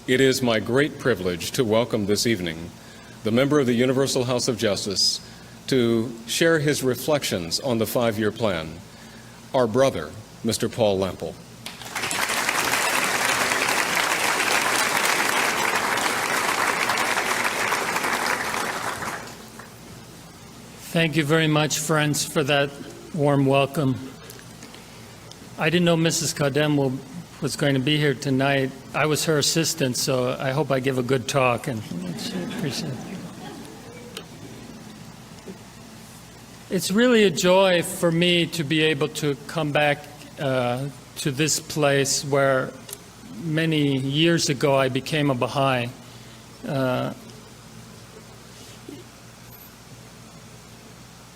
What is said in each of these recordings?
It is my great privilege to welcome this evening the member of the Universal House of Justice to share his reflections on the 5-year plan, our brother, Mr. Paul Lample. Thank you very much, friends, for that warm welcome. I didn't know Mrs. Kadem was going to be here tonight. I was her assistant, so I hope I give a good talk, and she appreciate it. It's really a joy for me to be able to come back to this place where many years ago I became a Baha'i.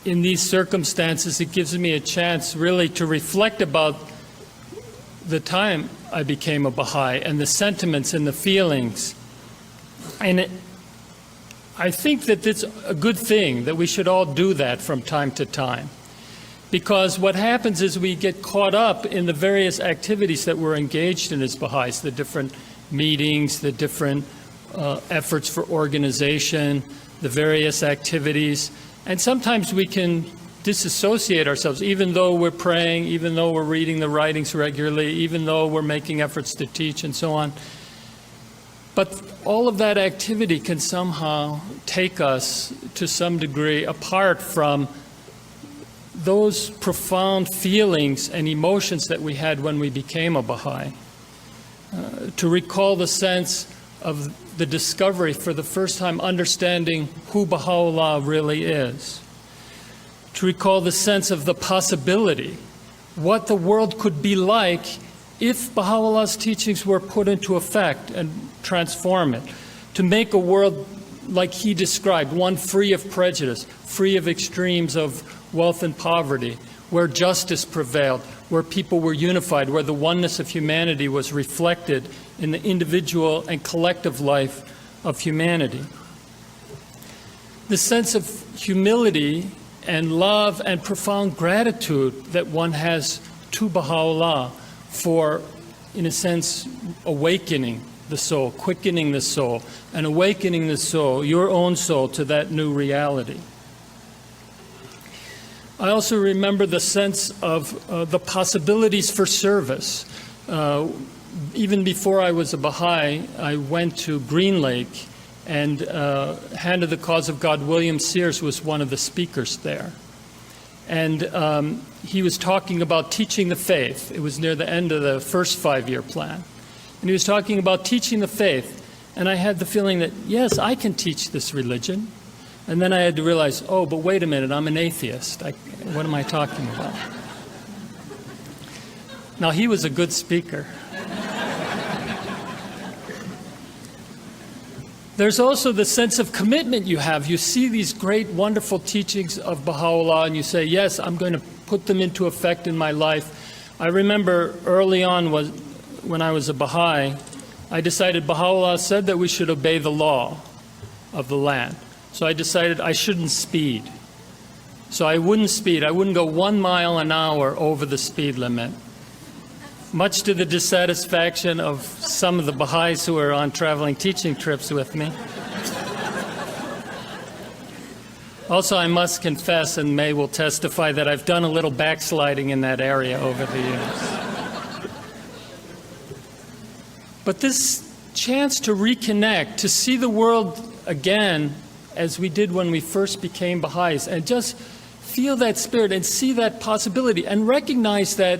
In these circumstances, it gives me a chance really to reflect about the time I became a Baha'i and the sentiments and the feelings. And I think that it's a good thing that we should all do that from time to time. Because what happens is we get caught up in the various activities that we're engaged in as Baha'is, the different meetings, the different efforts for organization, the various activities. And sometimes we can disassociate ourselves, even though we're praying, even though we're reading the writings regularly, even though we're making efforts to teach and so on. But all of that activity can somehow take us to some degree apart from those profound feelings and emotions that we had when we became a Baha'i. To recall the sense of the discovery for the first time, understanding who Baha'u'llah really is. To recall the sense of the possibility, what the world could be like if Baha'u'llah's teachings were put into effect and transform it. To make a world like he described, one free of prejudice, free of extremes of wealth and poverty, where justice prevailed, where people were unified, where the oneness of humanity was reflected in the individual and collective life of humanity. The sense of humility and love and profound gratitude that one has to Baha'u'llah for, in a sense, awakening the soul, quickening the soul, and awakening the soul, your own soul, to that new reality. I also remember the sense of the possibilities for service. Even before I was a Baha'i, I went to Green Lake, and Hand of the Cause of God, William Sears was one of the speakers there. And he was talking about teaching the faith. It was near the end of the first 5-year plan. And he was talking about teaching the faith. And I had the feeling that, yes, I can teach this religion. And then I had to realize, oh, but wait a minute, I'm an atheist. What am I talking about? Now, he was a good speaker. There's also the sense of commitment you have. You see these great, wonderful teachings of Baha'u'llah, and you say, yes, I'm going to put them into effect in my life. I remember early on, when I was a Baha'i, I decided Baha'u'llah said that we should obey the law of the land. So I decided I shouldn't speed. So I wouldn't speed. I wouldn't go 1 mile an hour over the speed limit, much to the dissatisfaction of some of the Baha'is who were on traveling teaching trips with me. Also, I must confess, and May will testify, that I've done a little backsliding in that area over the years. But this chance to reconnect, to see the world again as we did when we first became Baha'is, and just feel that spirit and see that possibility and recognize that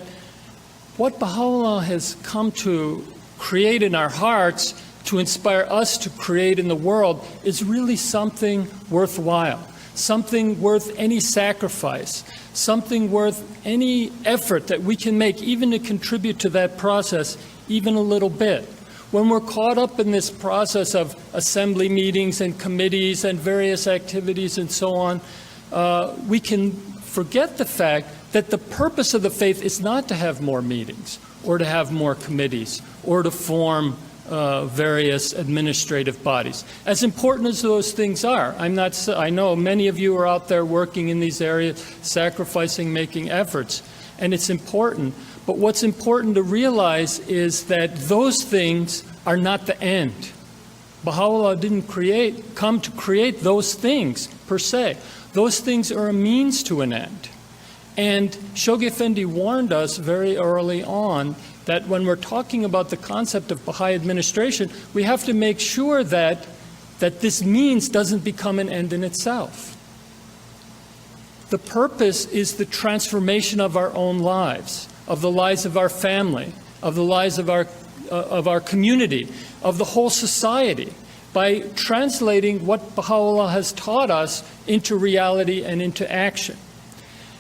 what Baha'u'llah has come to create in our hearts to inspire us to create in the world is really something worthwhile, something worth any sacrifice, something worth any effort that we can make, even to contribute to that process even a little bit. When we're caught up in this process of assembly meetings and committees and various activities and so on, we can forget the fact that the purpose of the faith is not to have more meetings or to have more committees or to form various administrative bodies. As important as those things are, I know many of you are out there working in these areas, sacrificing, making efforts, and it's important. But what's important to realize is that those things are not the end. Baha'u'llah didn't come to create those things per se. Those things are a means to an end. And Shoghi Effendi warned us very early on that when we're talking about the concept of Baha'i administration, we have to make sure that this means doesn't become an end in itself. The purpose is the transformation of our own lives, of the lives of our family, of the lives of our community, of the whole society, by translating what Baha'u'llah has taught us into reality and into action.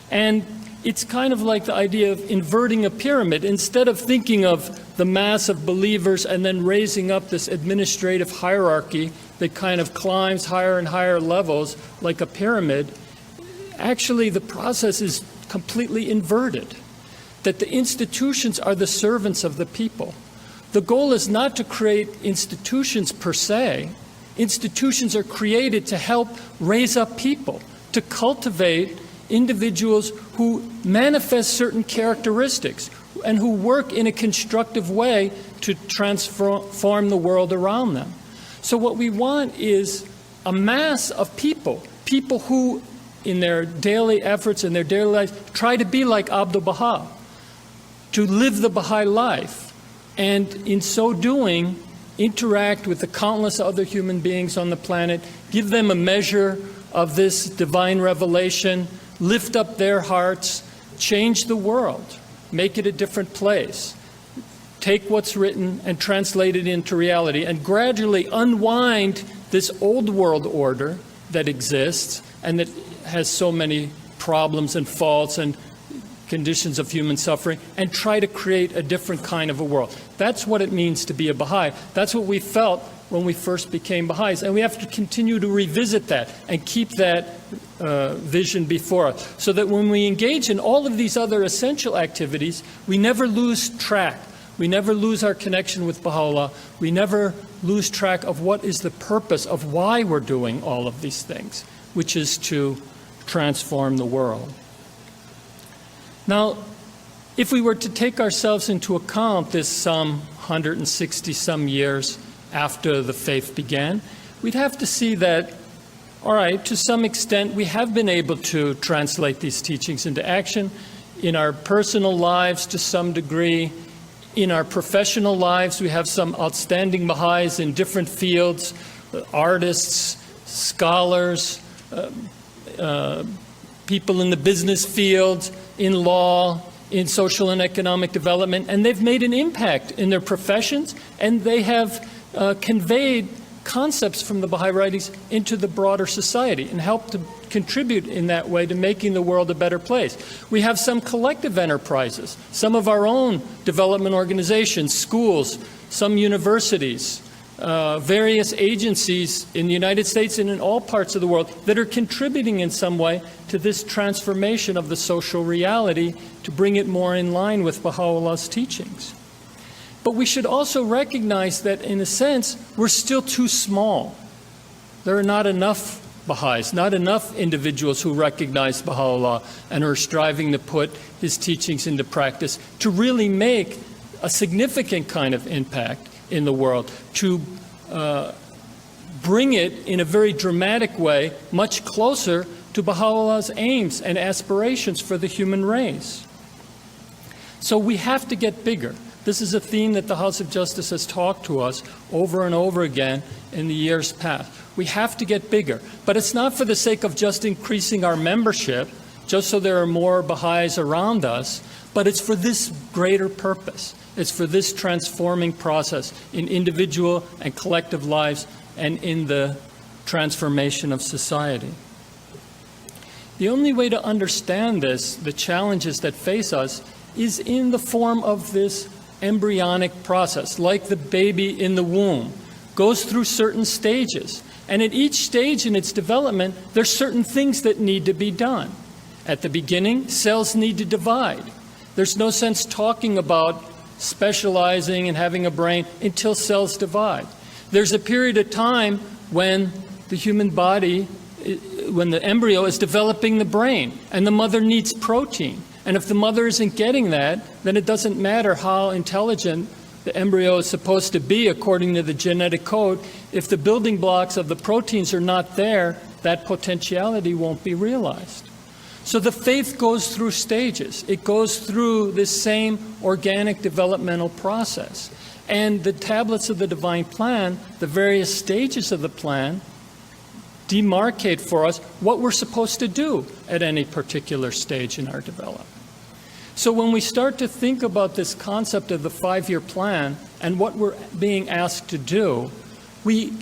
And it's kind of like the idea of inverting a pyramid. Instead of thinking of the mass of believers and then raising up this administrative hierarchy that kind of climbs higher and higher levels like a pyramid, actually the process is completely inverted. That the institutions are the servants of the people. The goal is not to create institutions per se. Institutions are created to help raise up people, to cultivate individuals who manifest certain characteristics and who work in a constructive way to transform the world around them. So what we want is a mass of people who in their daily efforts, in their daily lives, try to be like Abdu'l-Baha, to live the Baha'i life, and in so doing, interact with the countless other human beings on the planet, give them a measure of this divine revelation, lift up their hearts, change the world, make it a different place, take what's written and translate it into reality, and gradually unwind this old world order that exists and that has so many problems and faults and conditions of human suffering, and try to create a different kind of a world. That's what it means to be a Baha'i. That's what we felt when we first became Baha'is, and we have to continue to revisit that and keep that vision before us, so that when we engage in all of these other essential activities, we never lose track. We never lose our connection with Baha'u'llah. We never lose track of what is the purpose of why we're doing all of these things, which is to transform the world. Now, if we were to take ourselves into account this some 160 some years after the faith began, we'd have to see that, all right, to some extent we have been able to translate these teachings into action in our personal lives to some degree. In our professional lives, we have some outstanding Baha'is in different fields, artists, scholars, people in the business field, in law, in social and economic development, and they've made an impact in their professions, and they have conveyed concepts from the Baha'i writings into the broader society and helped to contribute in that way to making the world a better place. We have some collective enterprises, some of our own development organizations, schools, some universities, various agencies in the United States and in all parts of the world that are contributing in some way to this transformation of the social reality to bring it more in line with Baha'u'llah's teachings. But we should also recognize that, in a sense, we're still too small. There are not enough Baha'is, not enough individuals who recognize Baha'u'llah and are striving to put his teachings into practice to really make a significant kind of impact in the world, to bring it in a very dramatic way much closer to Baha'u'llah's aims and aspirations for the human race. So we have to get bigger. This is a theme that the House of Justice has talked to us over and over again in the years past. We have to get bigger. But it's not for the sake of just increasing our membership, just so there are more Baha'is around us, but it's for this greater purpose. It's for this transforming process in individual and collective lives and in the transformation of society. The only way to understand this, the challenges that face us, is in the form of this embryonic process, like the baby in the womb, goes through certain stages. And at each stage in its development, there's certain things that need to be done. At the beginning, cells need to divide. There's no sense talking about specializing and having a brain until cells divide. There's a period of time when the human body, when the embryo is developing the brain, and the mother needs protein. And if the mother isn't getting that, then it doesn't matter how intelligent the embryo is supposed to be according to the genetic code, if the building blocks of the proteins are not there, that potentiality won't be realized. So the faith goes through stages. It goes through this same organic developmental process. And the tablets of the divine plan, the various stages of the plan, demarcate for us what we're supposed to do at any particular stage in our development. So when we start to think about this concept of the 5-year plan and what we're being asked to do, we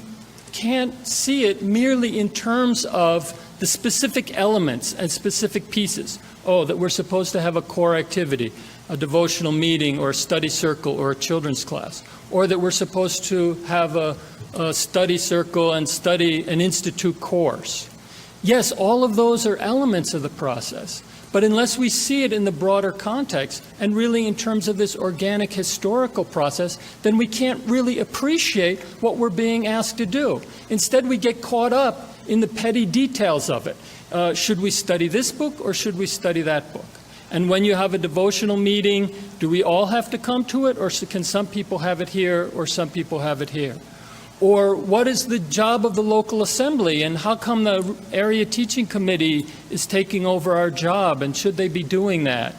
can't see it merely in terms of the specific elements and specific pieces. Oh, that we're supposed to have a core activity, a devotional meeting or a study circle or a children's class, or that we're supposed to have a study circle and study an institute course. Yes, all of those are elements of the process, but unless we see it in the broader context and really in terms of this organic historical process, then we can't really appreciate what we're being asked to do. Instead, we get caught up in the petty details of it. Should we study this book or should we study that book? And when you have a devotional meeting, do we all have to come to it, or can some people have it here or some people have it here? Or what is the job of the local assembly, and how come the area teaching committee is taking over our job, and should they be doing that?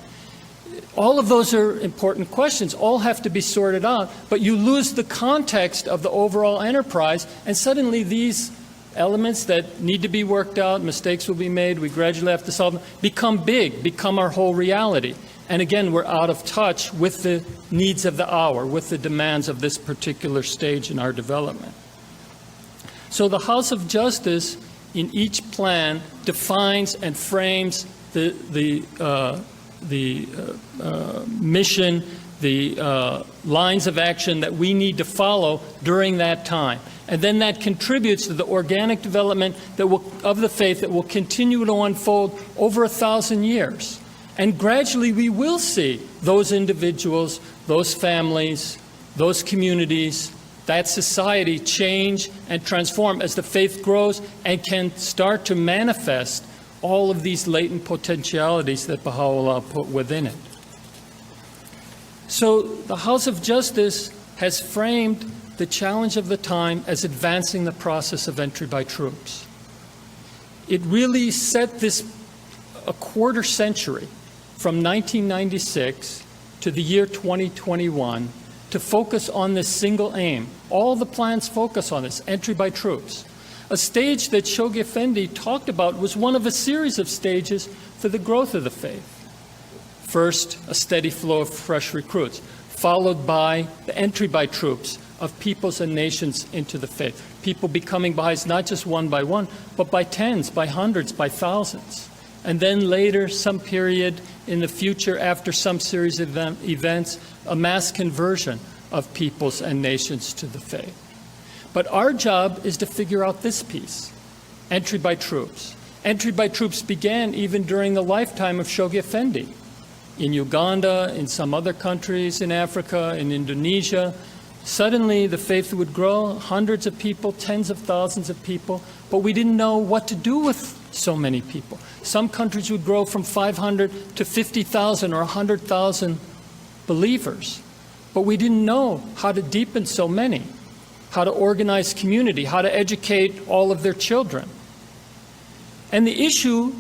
All of those are important questions. All have to be sorted out, but you lose the context of the overall enterprise, and suddenly these elements that need to be worked out, mistakes will be made, we gradually have to solve them, become big, become our whole reality. And again, we're out of touch with the needs of the hour, with the demands of this particular stage in our development. So the House of Justice in each plan defines and frames the mission, the lines of action that we need to follow during that time. And then that contributes to the organic development of the faith that will continue to unfold over 1,000 years. And gradually we will see those individuals, those families, those communities, that society change and transform as the faith grows and can start to manifest all of these latent potentialities that Baha'u'llah put within it. So the House of Justice has framed the challenge of the time as advancing the process of entry by troops. It really set this a quarter century from 1996 to the year 2021 to focus on this single aim. All the plans focus on this, entry by troops. A stage that Shoghi Effendi talked about was one of a series of stages for the growth of the faith. First, a steady flow of fresh recruits, followed by the entry by troops of peoples and nations into the faith. People becoming Baha'is not just one by one, but by tens, by hundreds, by thousands. And then later, some period in the future, after some series of events, a mass conversion of peoples and nations to the faith. But our job is to figure out this piece, entry by troops. Entry by troops began even during the lifetime of Shoghi Effendi. In Uganda, in some other countries in Africa, in Indonesia, suddenly the faith would grow, hundreds of people, tens of thousands of people, but we didn't know what to do with so many people. Some countries would grow from 500 to 50,000 or 100,000 believers, but we didn't know how to deepen so many, how to organize community, how to educate all of their children. And the issue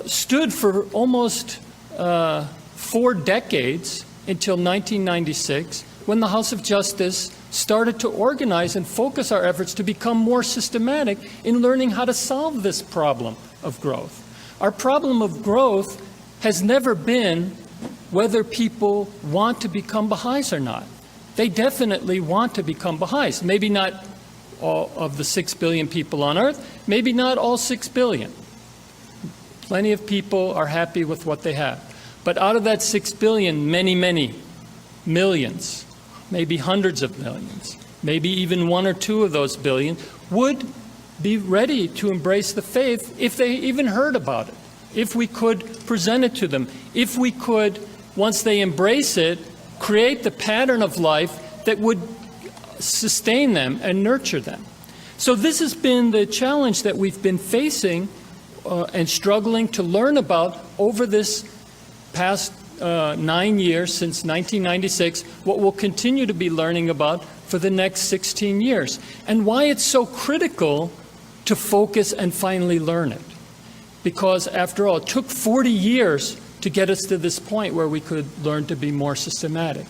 stood for almost 4 decades until 1996, when the House of Justice started to organize and focus our efforts to become more systematic in learning how to solve this problem of growth. Our problem of growth has never been whether people want to become Baha'is or not. They definitely want to become Baha'is. Maybe not all of the 6 billion people on earth, maybe not all 6 billion. Plenty of people are happy with what they have. But out of that 6 billion, many, many millions, maybe hundreds of millions, maybe even 1 or 2 of those billion would be ready to embrace the faith if they even heard about it, if we could present it to them, if we could, once they embrace it, create the pattern of life that would sustain them and nurture them. So this has been the challenge that we've been facing and struggling to learn about over this past 9 years, since 1996, what we'll continue to be learning about for the next 16 years, and why it's so critical to focus and finally learn it. Because after all, it took 40 years to get us to this point where we could learn to be more systematic.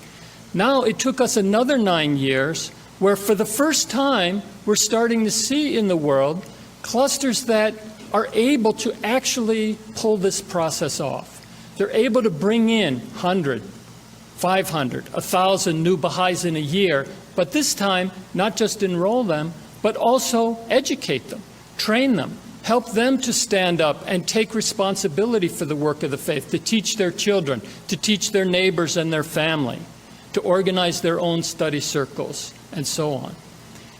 Now it took us another 9 years where for the first time we're starting to see in the world clusters that are able to actually pull this process off. They're able to bring in 100, 500, 1,000 new Baha'is in a year, but this time not just enroll them, but also educate them, train them, help them to stand up and take responsibility for the work of the faith, to teach their children, to teach their neighbors and their family, to organize their own study circles, and so on.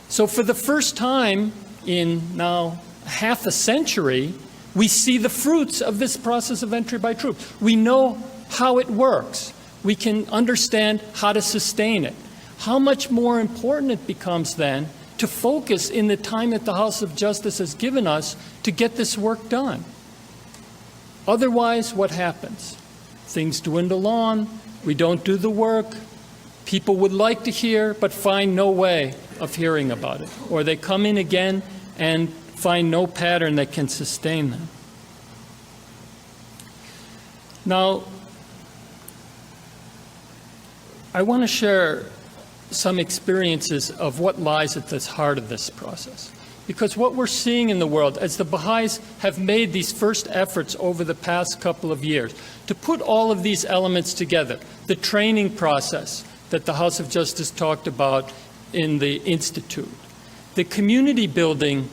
So for the first time in now half a century, we see the fruits of this process of entry by troops. We know how it works. We can understand how to sustain it. How much more important it becomes then to focus in the time that the House of Justice has given us to get this work done. Otherwise, what happens? Things dwindle on, we don't do the work, people would like to hear but find no way of hearing about it. Or they come in again and find no pattern that can sustain them. Now, I want to share some experiences of what lies at the heart of this process. Because what we're seeing in the world, as the Baha'is have made these first efforts over the past couple of years to put all of these elements together, the training process that the House of Justice talked about in the Institute, the community building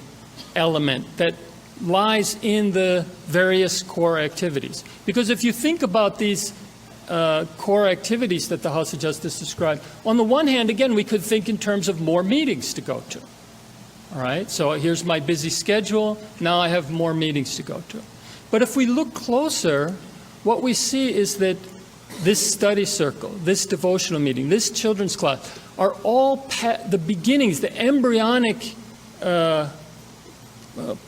element that lies in the various core activities. Because if you think about these core activities that the House of Justice described, on the one hand, again, we could think in terms of more meetings to go to. All right, so here's my busy schedule, now I have more meetings to go to. But if we look closer, what we see is that this study circle, this devotional meeting, this children's class are all the beginnings, the embryonic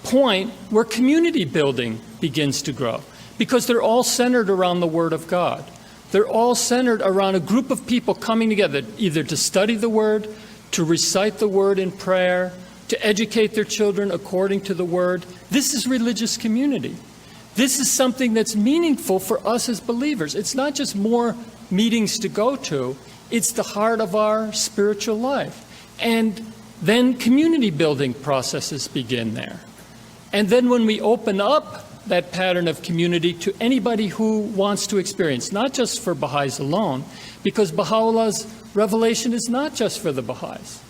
point where community building begins to grow, because they're all centered around the Word of God. They're all centered around a group of people coming together, either to study the Word, to recite the Word in prayer, to educate their children according to the Word. This is religious community. This is something that's meaningful for us as believers. It's not just more meetings to go to, it's the heart of our spiritual life. And then community building processes begin there. And then when we open up that pattern of community to anybody who wants to experience, not just for Baha'is alone, because Baha'u'llah's revelation is not just for the Baha'is.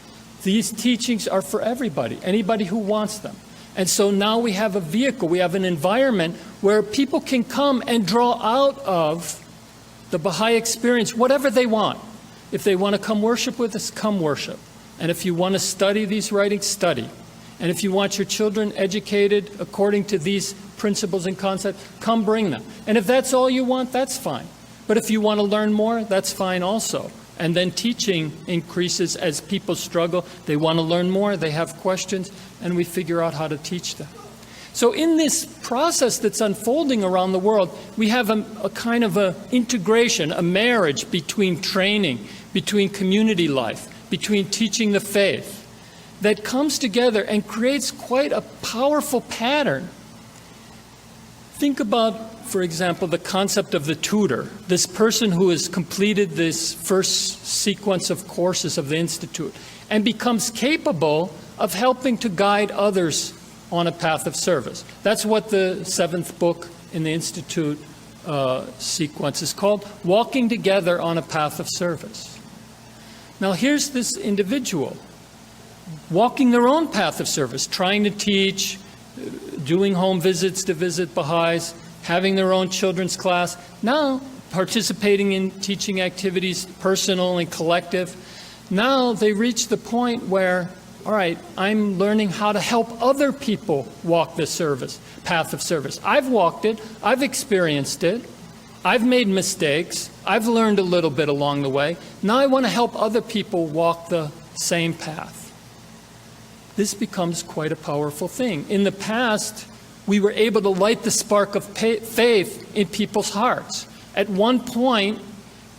These teachings are for everybody, anybody who wants them. And so now we have a vehicle, we have an environment where people can come and draw out of the Baha'i experience whatever they want. If they want to come worship with us, come worship. And if you want to study these writings, study. And if you want your children educated according to these principles and concepts, come bring them. And if that's all you want, that's fine. But if you want to learn more, that's fine also. And then teaching increases as people struggle. They want to learn more, they have questions, and we figure out how to teach them. So in this process that's unfolding around the world, we have a kind of an integration, a marriage between training, between community life, between teaching the faith, that comes together and creates quite a powerful pattern. Think about, for example, the concept of the tutor, this person who has completed this first sequence of courses of the Institute and becomes capable of helping to guide others on a path of service. That's what the 7th book in the Institute sequence is called, Walking Together on a Path of Service. Now here's this individual walking their own path of service, trying to teach, doing home visits to visit Baha'is, having their own children's class, now participating in teaching activities, personal and collective. Now they reach the point where, all right, I'm learning how to help other people walk this path of service. I've walked it, I've experienced it, I've made mistakes, I've learned a little bit along the way. Now I want to help other people walk the same path. This becomes quite a powerful thing. In the past, we were able to light the spark of faith in people's hearts. At one point,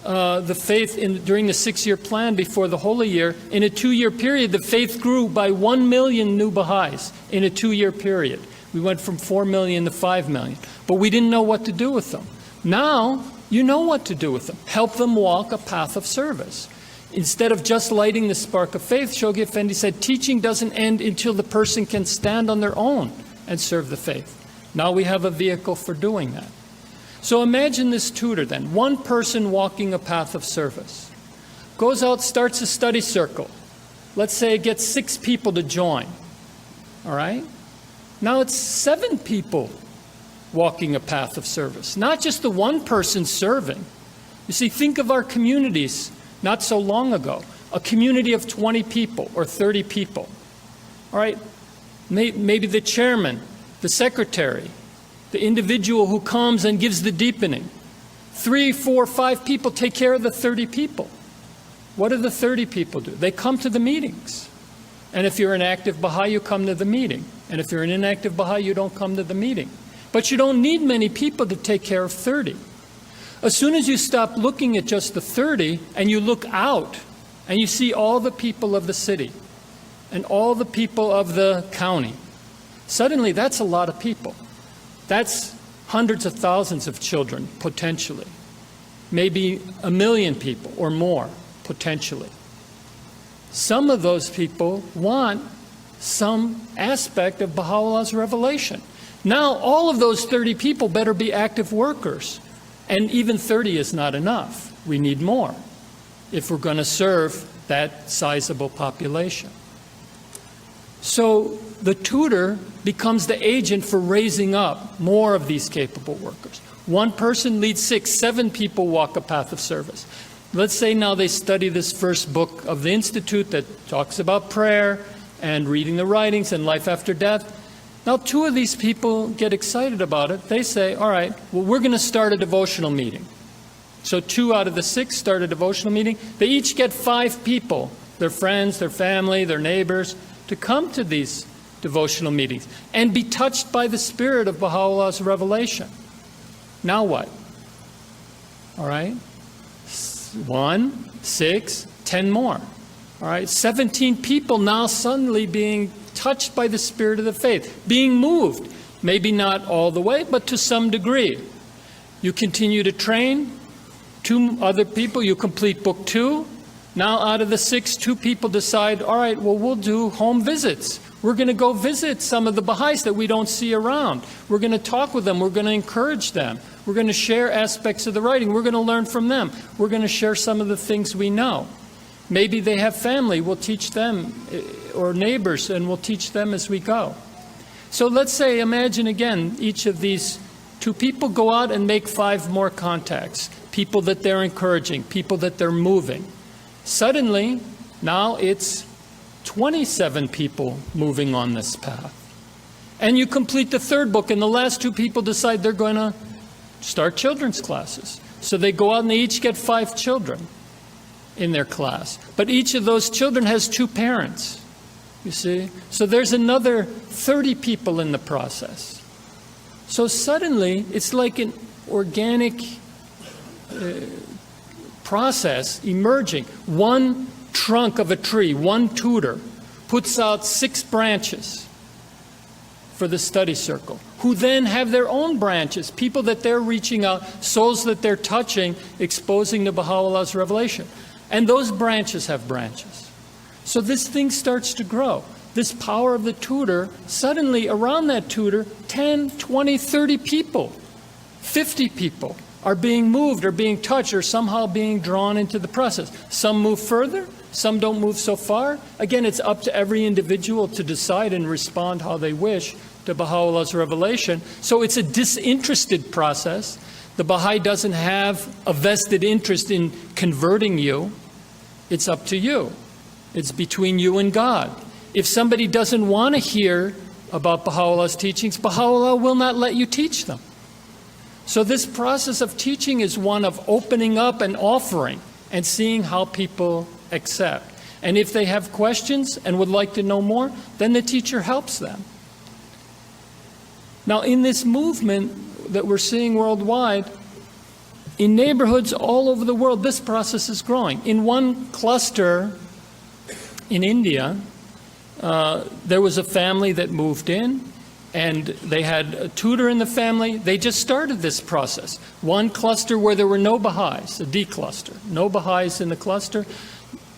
the faith during the 6-year plan before the Holy Year, in a 2-year period, the faith grew by 1 million new Baha'is in a 2-year period. We went from 4 million to 5 million. But we didn't know what to do with them. Now, you know what to do with them. Help them walk a path of service. Instead of just lighting the spark of faith, Shoghi Effendi said, teaching doesn't end until the person can stand on their own and serve the faith. Now we have a vehicle for doing that. So imagine this tutor then, one person walking a path of service. Goes out, starts a study circle. Let's say it gets 6 people to join. All right? Now it's 7 people walking a path of service. Not just the one person serving. You see, think of our communities not so long ago. A community of 20 people or 30 people. All right? Maybe the chairman, the secretary, the individual who comes and gives the deepening. 3, 4, 5 people take care of the 30 people. What do the 30 people do? They come to the meetings. And if you're an active Baha'i, you come to the meeting. And if you're an inactive Baha'i, you don't come to the meeting. But you don't need many people to take care of 30. As soon as you stop looking at just the 30 and you look out and you see all the people of the city and all the people of the county, suddenly that's a lot of people. That's hundreds of thousands of children, potentially. Maybe 1 million people or more, potentially. Some of those people want some aspect of Baha'u'llah's revelation. Now, all of those 30 people better be active workers. And even 30 is not enough. We need more if we're going to serve that sizable population. So the tutor becomes the agent for raising up more of these capable workers. One person leads 6, 7 people walk a path of service. Let's say now they study this first book of the Institute that talks about prayer and reading the writings and life after death. Now 2 of these people get excited about it. They say, all right, well, we're going to start a devotional meeting. So 2 out of the 6 start a devotional meeting. They each get 5 people, their friends, their family, their neighbors, to come to these devotional meetings and be touched by the spirit of Baha'u'llah's revelation. Now what? All right? 1, 6, 10 more. All right? 17 people now suddenly being touched by the spirit of the faith, being moved. Maybe not all the way, but to some degree. You continue to train. 2 other people, you complete book 2. Now out of the 6, 2 people decide, all right, well, we'll do home visits. We're going to go visit some of the Baha'is that we don't see around. We're going to talk with them. We're going to encourage them. We're going to share aspects of the writing. We're going to learn from them. We're going to share some of the things we know. Maybe they have family. We'll teach them, or neighbors, and we'll teach them as we go. So let's say, imagine again, each of these 2 people go out and make 5 more contacts. People that they're encouraging, people that they're moving. Suddenly, now it's 27 people moving on this path. And you complete the 3rd book, and the last 2 people decide they're going to start children's classes. So they go out and they each get 5 children in their class. But each of those children has 2 parents, you see? So there's another 30 people in the process. So suddenly, it's like an organic process emerging. One trunk of a tree, one tutor, puts out 6 branches for the study circle, who then have their own branches, people that they're reaching out, souls that they're touching, exposing to Baha'u'llah's revelation. And those branches have branches. So this thing starts to grow. This power of the tutor, suddenly around that tutor, 10, 20, 30 people, 50 people are being moved or being touched or somehow being drawn into the process. Some move further, some don't move so far. Again, it's up to every individual to decide and respond how they wish to Baha'u'llah's revelation. So it's a disinterested process. The Baha'i doesn't have a vested interest in converting you. It's up to you. It's between you and God. If somebody doesn't want to hear about Baha'u'llah's teachings, Baha'u'llah will not let you teach them. So this process of teaching is one of opening up and offering and seeing how people accept. And if they have questions and would like to know more, then the teacher helps them. Now, in this movement that we're seeing worldwide, In neighborhoods all over the world, this process is growing. In one cluster in India, there was a family that moved in, and they had a tutor in the family. They just started this process. One cluster where there were no Baha'is, a D cluster, no Baha'is in the cluster.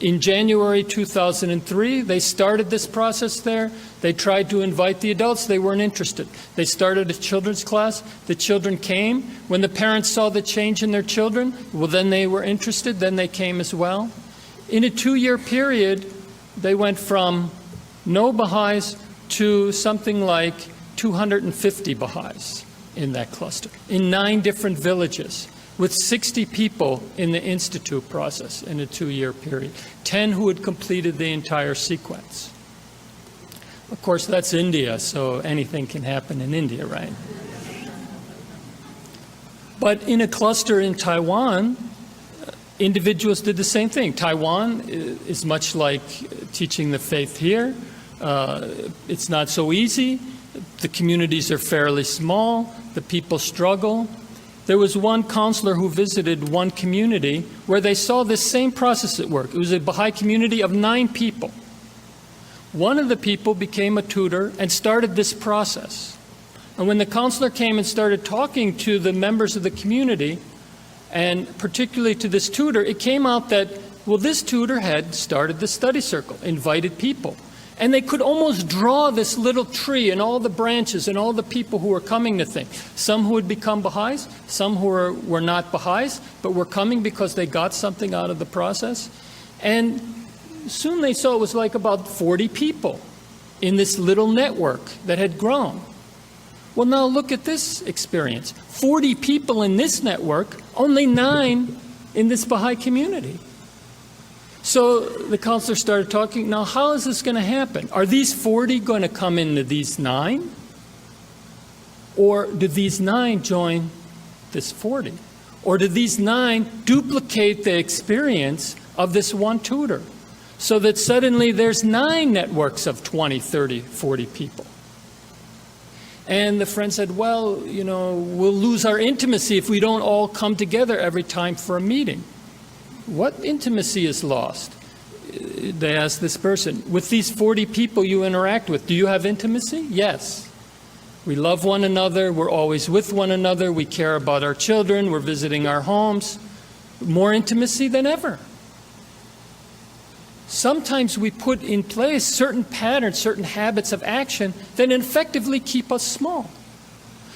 In January 2003, they started this process there. They tried to invite the adults. They weren't interested. They started a children's class. The children came. When the parents saw the change in their children, well, then they were interested. Then they came as well. In a 2-year period, they went from no Baha'is to something like 250 Baha'is in that cluster, in 9 different villages, with 60 people in the institute process in a 2-year period, 10 who had completed the entire sequence. Of course, that's India, so anything can happen in India, right? But in a cluster in Taiwan, individuals did the same thing. Taiwan is much like teaching the faith here. It's not so easy. The communities are fairly small. The people struggle. There was one counselor who visited one community where they saw this same process at work. It was a Baha'i community of 9 people. One of the people became a tutor and started this process. And when the counselor came and started talking to the members of the community, and particularly to this tutor, it came out that, well, this tutor had started the study circle, invited people. And they could almost draw this little tree and all the branches and all the people who were coming to things. Some who had become Baha'is, some who were not Baha'is, but were coming because they got something out of the process. And soon they saw it was like about 40 people in this little network that had grown. Well, now look at this experience. 40 people in this network, only 9 in this Baha'i community. So the counselor started talking, now how is this going to happen? Are these 40 going to come into these 9? Or do these 9 join this 40? Or do these 9 duplicate the experience of this one tutor? So that suddenly there's 9 networks of 20, 30, 40 people. And the friend said, well, you know, we'll lose our intimacy if we don't all come together every time for a meeting. What intimacy is lost? They asked this person, with these 40 people you interact with, do you have intimacy? Yes. We love one another, we're always with one another, we care about our children, we're visiting our homes. More intimacy than ever. Sometimes we put in place certain patterns, certain habits of action that effectively keep us small.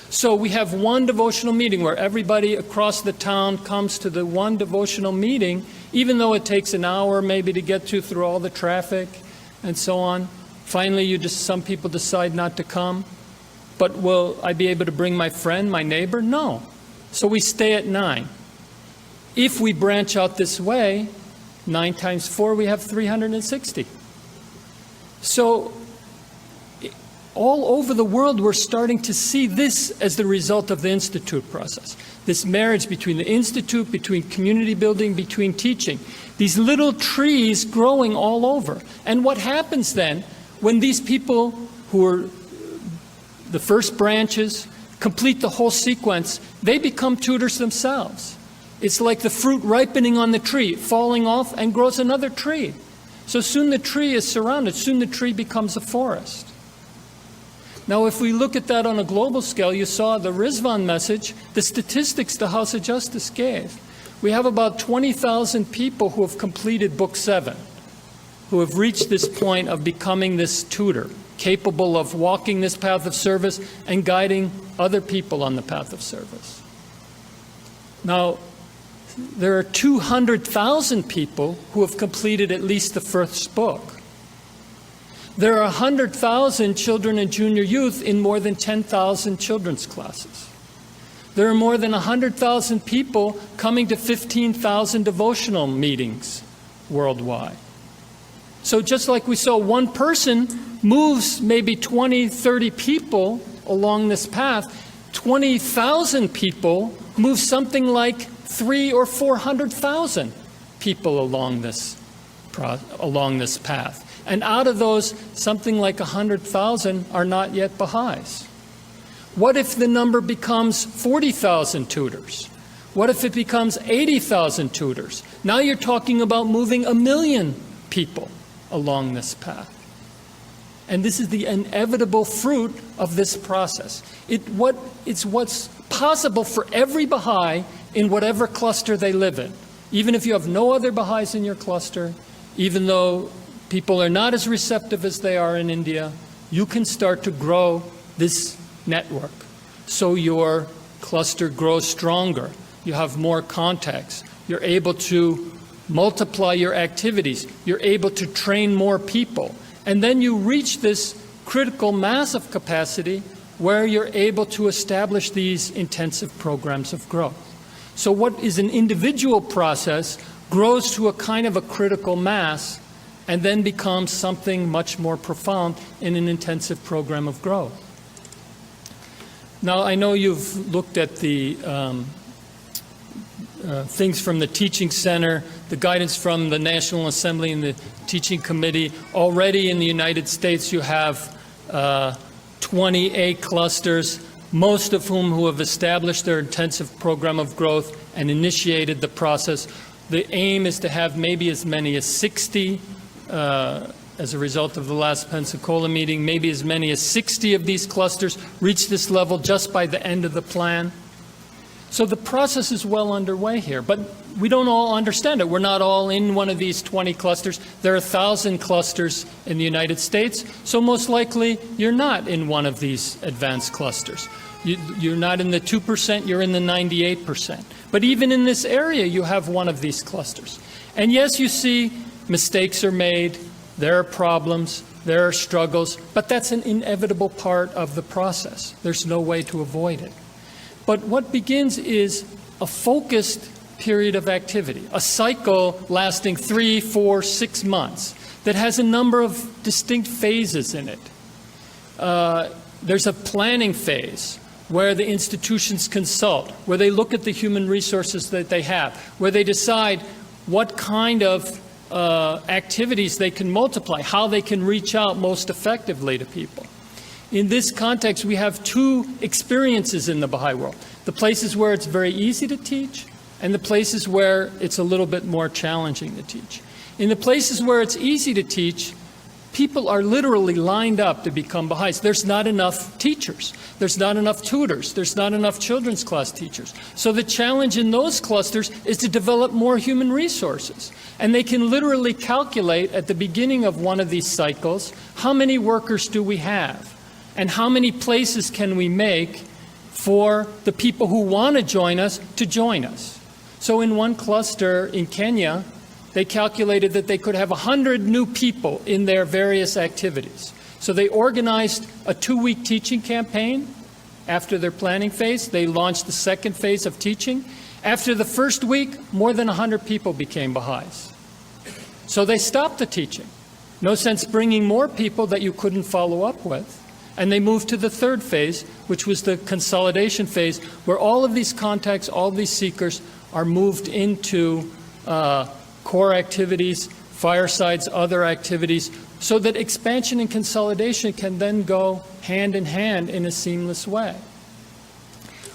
So we have one devotional meeting where everybody across the town comes to the one devotional meeting, even though it takes an hour maybe to get through all the traffic and so on. Finally, some people decide not to come. But will I be able to bring my friend, my neighbor? No. So we stay at 9. If we branch out this way, 9 times 4, we have 360. So all over the world, we're starting to see this as the result of the Institute process. This marriage between the Institute, between community building, between teaching. These little trees growing all over. And what happens then when these people who are the first branches complete the whole sequence, they become tutors themselves. It's like the fruit ripening on the tree, falling off and grows another tree. So soon the tree is surrounded, soon the tree becomes a forest. Now, if we look at that on a global scale, you saw the Rizvan message, the statistics the House of Justice gave. We have about 20,000 people who have completed Book 7, who have reached this point of becoming this tutor, capable of walking this path of service and guiding other people on the path of service. Now, there are 200,000 people who have completed at least the first book. There are 100,000 children and junior youth in more than 10,000 children's classes. There are more than 100,000 people coming to 15,000 devotional meetings worldwide. So just like we saw, one person moves maybe 20, 30 people along this path, 20,000 people move something like 300,000 or 400,000 people along this path. And out of those, something like 100,000 are not yet Baha'is. What if the number becomes 40,000 tutors? What if it becomes 80,000 tutors? Now you're talking about moving 1 million people along this path. And this is the inevitable fruit of this process. It's what's possible for every Baha'i in whatever cluster they live in. Even if you have no other Baha'is in your cluster, even though people are not as receptive as they are in India, you can start to grow this network. So your cluster grows stronger. You have more contacts. You're able to multiply your activities. You're able to train more people. And then you reach this critical mass of capacity where you're able to establish these intensive programs of growth. So what is an individual process grows to a kind of a critical mass and then becomes something much more profound in an intensive program of growth. Now, I know you've looked at the things from the Teaching Center, the guidance from the National Assembly and the Teaching Committee. Already in the United States, you have 28 clusters, most of whom who have established their intensive program of growth and initiated the process. The aim is to have maybe as many as 60 as a result of the last Pensacola meeting, maybe as many as 60 of these clusters reach this level just by the end of the plan. So the process is well underway here, but we don't all understand it. We're not all in one of these 20 clusters. There are 1,000 clusters in the United States, so most likely you're not in one of these advanced clusters. You're not in the 2%, you're in the 98%. But even in this area, you have one of these clusters. And yes, you see mistakes are made, there are problems, there are struggles, but that's an inevitable part of the process. There's no way to avoid it. But what begins is a focused period of activity, a cycle lasting 3, 4, 6 months that has a number of distinct phases in it. There's a planning phase where the institutions consult, where they look at the human resources that they have, where they decide what kind of activities they can multiply, how they can reach out most effectively to people. In this context, we have two experiences in the Baha'i world. The places where it's very easy to teach and the places where it's a little bit more challenging to teach. In the places where it's easy to teach, people are literally lined up to become Baha'is. There's not enough teachers. There's not enough tutors. There's not enough children's class teachers. So the challenge in those clusters is to develop more human resources. And they can literally calculate at the beginning of one of these cycles, how many workers do we have? And how many places can we make for the people who want to join us to join us? So in one cluster in Kenya, they calculated that they could have 100 new people in their various activities. So they organized a 2-week teaching campaign. After their planning phase, they launched the second phase of teaching. After the first week, more than 100 people became Baha'is. So they stopped the teaching. No sense bringing more people that you couldn't follow up with. And they moved to the third phase, which was the consolidation phase, where all of these contacts, all of these seekers are moved into core activities, firesides, other activities, so that expansion and consolidation can then go hand in hand in a seamless way.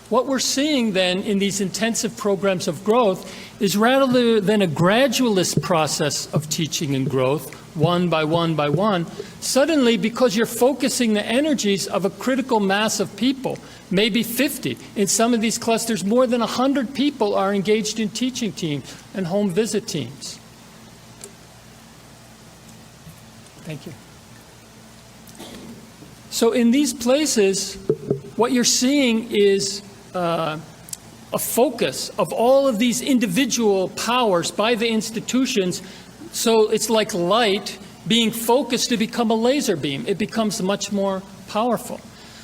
What we're seeing then in these intensive programs of growth is rather than a gradualist process of teaching and growth, one by one by one, suddenly, because you're focusing the energies of a critical mass of people, maybe 50, in some of these clusters, more than 100 people are engaged in teaching teams and home visit teams. Thank you. So in these places, what you're seeing is a focus of all of these individual powers by the institutions. So it's like light being focused to become a laser beam. It becomes much more powerful.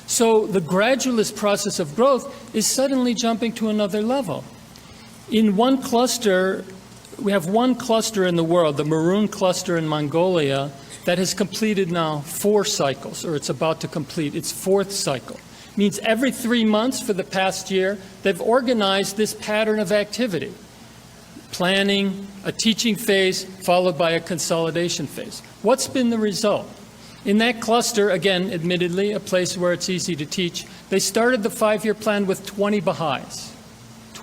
So the gradualist process of growth is suddenly jumping to another level. In one cluster, we have one cluster in the world, the Maroon cluster in Mongolia, that has completed now 4 cycles, or it's about to complete its 4th cycle. It means every 3 months for the past year, they've organized this pattern of activity. Planning, a teaching phase, followed by a consolidation phase. What's been the result? In that cluster, again, admittedly, a place where it's easy to teach, they started the 5-year plan with 20 Baha'is.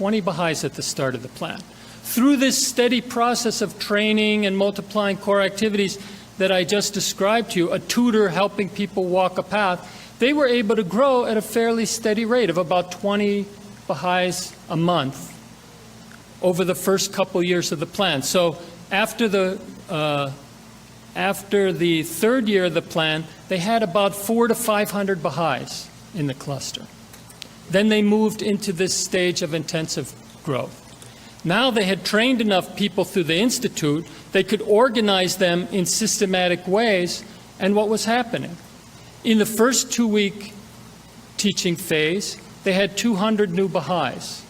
20 Baha'is at the start of the plan. Through this steady process of training and multiplying core activities that I just described to you, a tutor helping people walk a path, they were able to grow at a fairly steady rate of about 20 Baha'is a month over the first couple years of the plan. So after the third year of the plan, they had about 400 to 500 Baha'is in the cluster. Then they moved into this stage of intensive growth. Now they had trained enough people through the Institute, they could organize them in systematic ways, and what was happening? In the first 2-week teaching phase, they had 200 new Baha'is.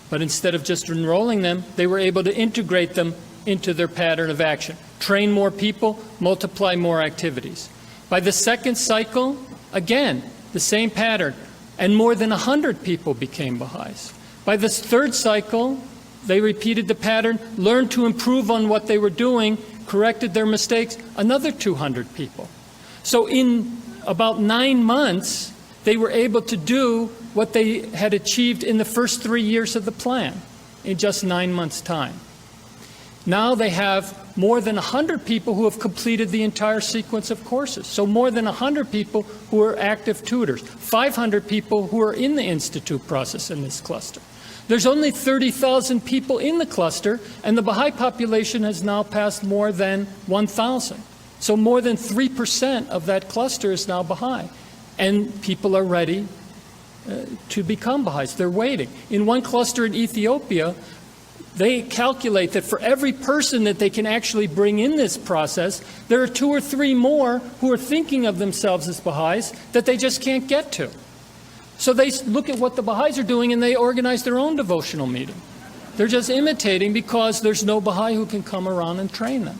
But instead of just enrolling them, they were able to integrate them into their pattern of action. Train more people, multiply more activities. By the second cycle, again, the same pattern, and more than 100 people became Baha'is. By the third cycle, they repeated the pattern, learned to improve on what they were doing, corrected their mistakes, another 200 people. So in about 9 months, they were able to do what they had achieved in the first 3 years of the plan in just 9 months' time. Now they have more than 100 people who have completed the entire sequence of courses. So more than 100 people who are active tutors, 500 people who are in the Institute process in this cluster. There's only 30,000 people in the cluster, and the Baha'i population has now passed more than 1,000. So more than 3% of that cluster is now Baha'i. And people are ready to become Baha'is. They're waiting. In one cluster in Ethiopia, they calculate that for every person that they can actually bring in this process, there are 2 or 3 more who are thinking of themselves as Baha'is that they just can't get to. So they look at what the Baha'is are doing and they organize their own devotional meeting. They're just imitating because there's no Baha'i who can come around and train them.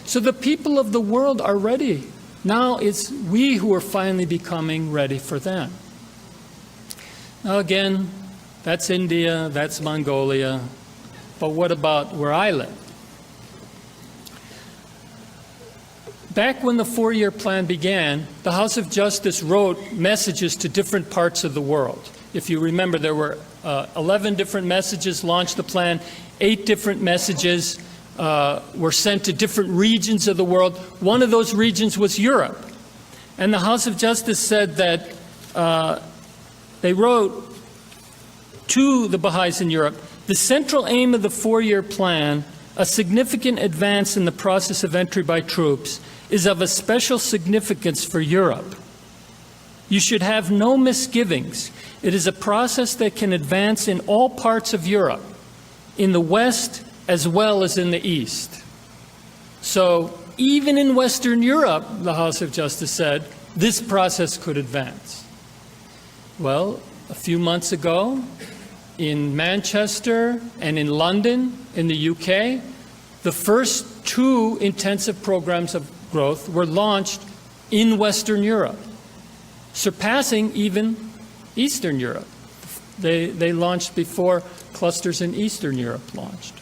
So the people of the world are ready. Now it's we who are finally becoming ready for them. Now again, that's India, that's Mongolia. But what about where I live? Back when the 4-year plan began, the House of Justice wrote messages to different parts of the world. If you remember, there were 11 different messages launched the plan, 8 different messages were sent to different regions of the world. One of those regions was Europe. And the House of Justice said that they wrote to the Baha'is in Europe, the central aim of the 4-year plan, a significant advance in the process of entry by troops, is of a special significance for Europe. You should have no misgivings. It is a process that can advance in all parts of Europe, in the West as well as in the East. So even in Western Europe, the House of Justice said, this process could advance. Well, a few months ago, in Manchester and in London, in the UK, the first 2 intensive programs of growth were launched in Western Europe, surpassing even Eastern Europe. They launched before clusters in Eastern Europe launched.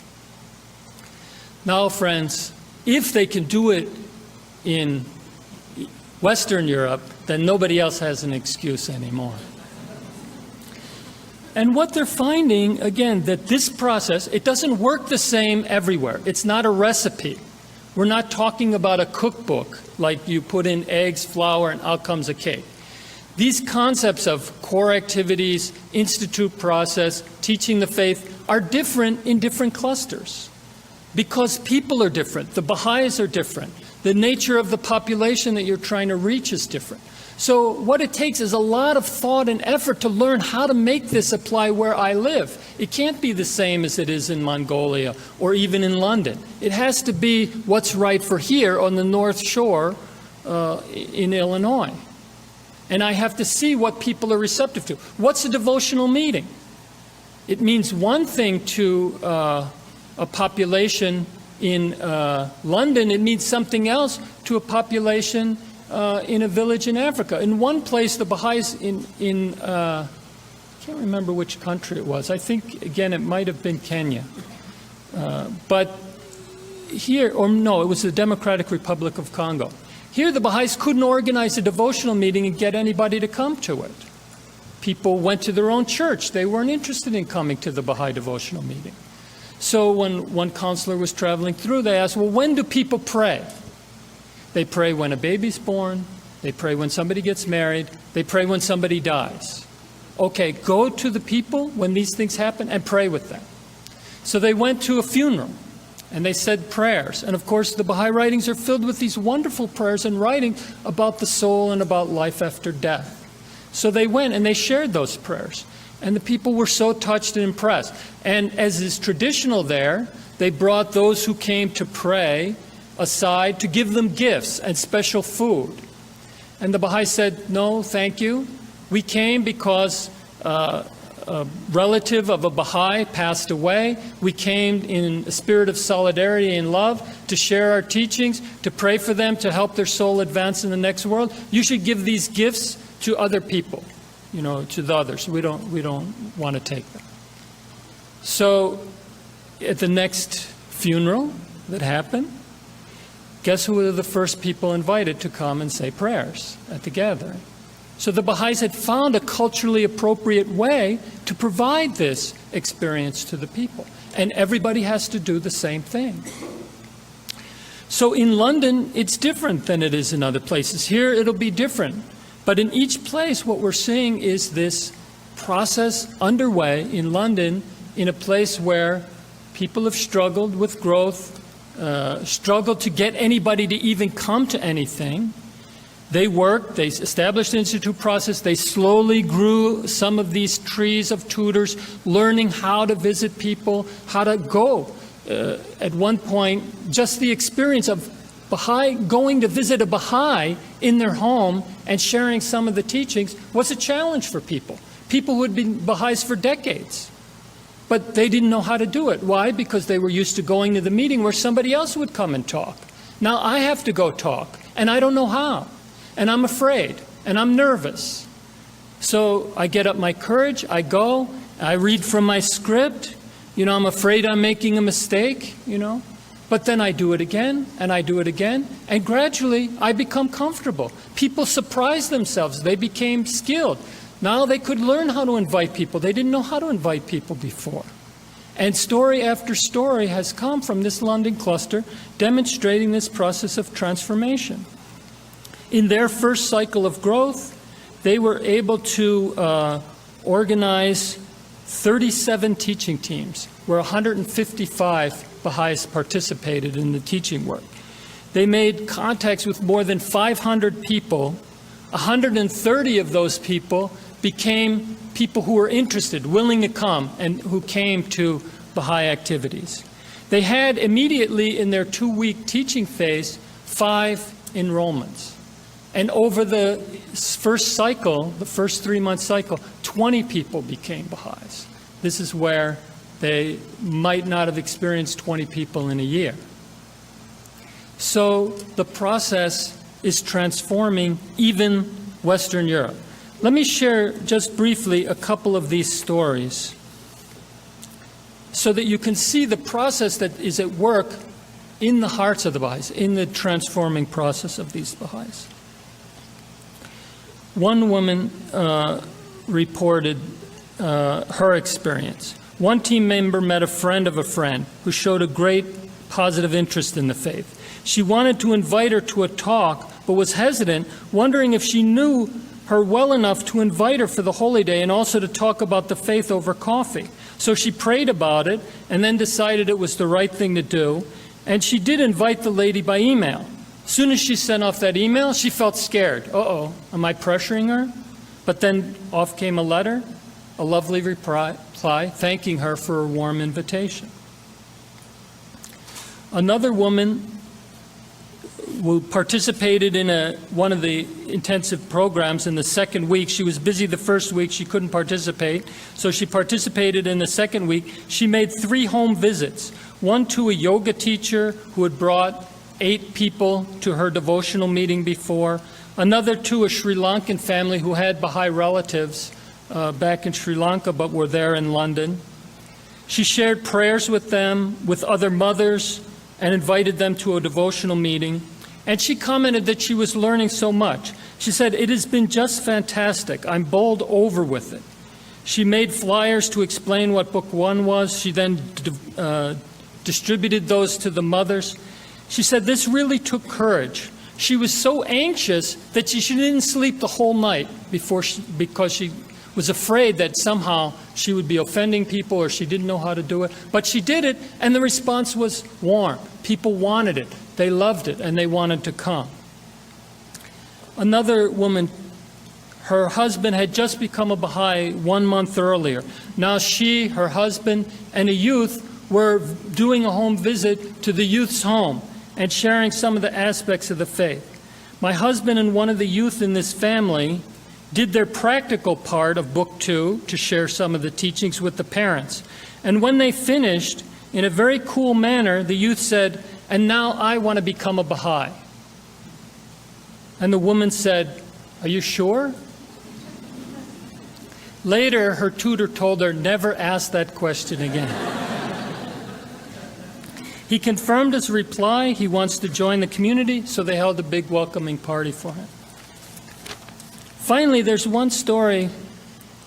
Now, friends, if they can do it in Western Europe, then nobody else has an excuse anymore. And what they're finding, again, that this process, it doesn't work the same everywhere. It's not a recipe. We're not talking about a cookbook, like you put in eggs, flour, and out comes a cake. These concepts of core activities, institute process, teaching the faith, are different in different clusters. Because people are different. The Baha'is are different. The nature of the population that you're trying to reach is different. So what it takes is a lot of thought and effort to learn how to make this apply where I live. It can't be the same as it is in Mongolia or even in London. It has to be what's right for here on the North Shore in Illinois. And I have to see what people are receptive to. What's a devotional meeting? It means one thing to a population in London. It means something else to a population in a village in Africa. In one place, the Baha'is I can't remember which country it was. I think, again, it might have been Kenya. But here, or no, it was the Democratic Republic of Congo. Here, the Baha'is couldn't organize a devotional meeting and get anybody to come to it. people went to their own church. They weren't interested in coming to the Baha'i devotional meeting. So when one counselor was traveling through, they asked, well, when do people pray? They pray when a baby's born. They pray when somebody gets married. They pray when somebody dies. Okay, go to the people when these things happen and pray with them. So they went to a funeral and they said prayers. And of course, the Baha'i writings are filled with these wonderful prayers and writings about the soul and about life after death. So they went and they shared those prayers. And the people were so touched and impressed. And as is traditional there, they brought those who came to pray aside to give them gifts and special food. And the Baha'i said, no, thank you. We came because a relative of a Baha'i passed away. We came in a spirit of solidarity and love to share our teachings, to pray for them, to help their soul advance in the next world. You should give these gifts to other people, to the others. We don't want to take them. So at the next funeral that happened, guess who were the first people invited to come and say prayers at the gathering? So the Baha'is had found a culturally appropriate way to provide this experience to the people. And everybody has to do the same thing. So in London, it's different than it is in other places. Here, it'll be different. But in each place, what we're seeing is this process underway in London, in a place where people have struggled with growth, struggled to get anybody to even come to anything. They worked, they established the institute process, they slowly grew some of these trees of tutors, learning how to visit people, how to go. At one point, just the experience of Baha'i going to visit a Baha'i in their home and sharing some of the teachings was a challenge for people. People who had been Baha'is for decades. But they didn't know how to do it. Why? Because they were used to going to the meeting where somebody else would come and talk. Now I have to go talk, and I don't know how. And I'm afraid, and I'm nervous. So I get up my courage, I go, I read from my script. I'm afraid I'm making a mistake, But then I do it again, and I do it again, and gradually I become comfortable. People surprise themselves. They became skilled. Now they could learn how to invite people. They didn't know how to invite people before. And story after story has come from this London cluster demonstrating this process of transformation. In their first cycle of growth, they were able to organize 37 teaching teams, where 155 Baha'is participated in the teaching work. They made contacts with more than 500 people. 130 of those people became people who were interested, willing to come, and who came to Baha'i activities. They had immediately in their 2-week teaching phase 5 enrollments. And over the first cycle, the first 3-month cycle, 20 people became Baha'is. This is where they might not have experienced 20 people in a year. So the process is transforming even Western Europe. Let me share just briefly a couple of these stories so that you can see the process that is at work in the hearts of the Baha'is, in the transforming process of these Baha'is. One woman reported her experience. One team member met a friend of a friend who showed a great positive interest in the faith. She wanted to invite her to a talk, but was hesitant, wondering if she knew her well enough to invite her for the holy day and also to talk about the faith over coffee. So she prayed about it and then decided it was the right thing to do. And she did invite the lady by email. As soon as she sent off that email, she felt scared. Uh-oh, am I pressuring her? But then off came a letter, a lovely reply thanking her for a warm invitation. Another woman who participated in one of the intensive programs in the second week. She was busy the first week. She couldn't participate. So she participated in the second week. She made 3 home visits. One to a yoga teacher who had brought 8 people to her devotional meeting before. Another to a Sri Lankan family who had Baha'i relatives back in Sri Lanka but were there in London. She shared prayers with them, with other mothers, and invited them to a devotional meeting. And she commented that she was learning so much. She said, "It has been just fantastic. I'm bowled over with it." She made flyers to explain what Book 1 was. She then distributed those to the mothers. She said this really took courage. She was so anxious that she didn't sleep the whole night because she was afraid that somehow she would be offending people or she didn't know how to do it. But she did it, and the response was warm. People wanted it. They loved it, and they wanted to come. Another woman, her husband had just become a Baha'i 1 month earlier. Now she, her husband, and a youth were doing a home visit to the youth's home and sharing some of the aspects of the faith. My husband and one of the youth in this family did their practical part of Book 2 to share some of the teachings with the parents. And when they finished, in a very cool manner, the youth said, "And now I want to become a Baha'i." And the woman said, "Are you sure?" Later, her tutor told her, "Never ask that question again." He confirmed his reply. He wants to join the community, so they held a big welcoming party for him. Finally, there's one story.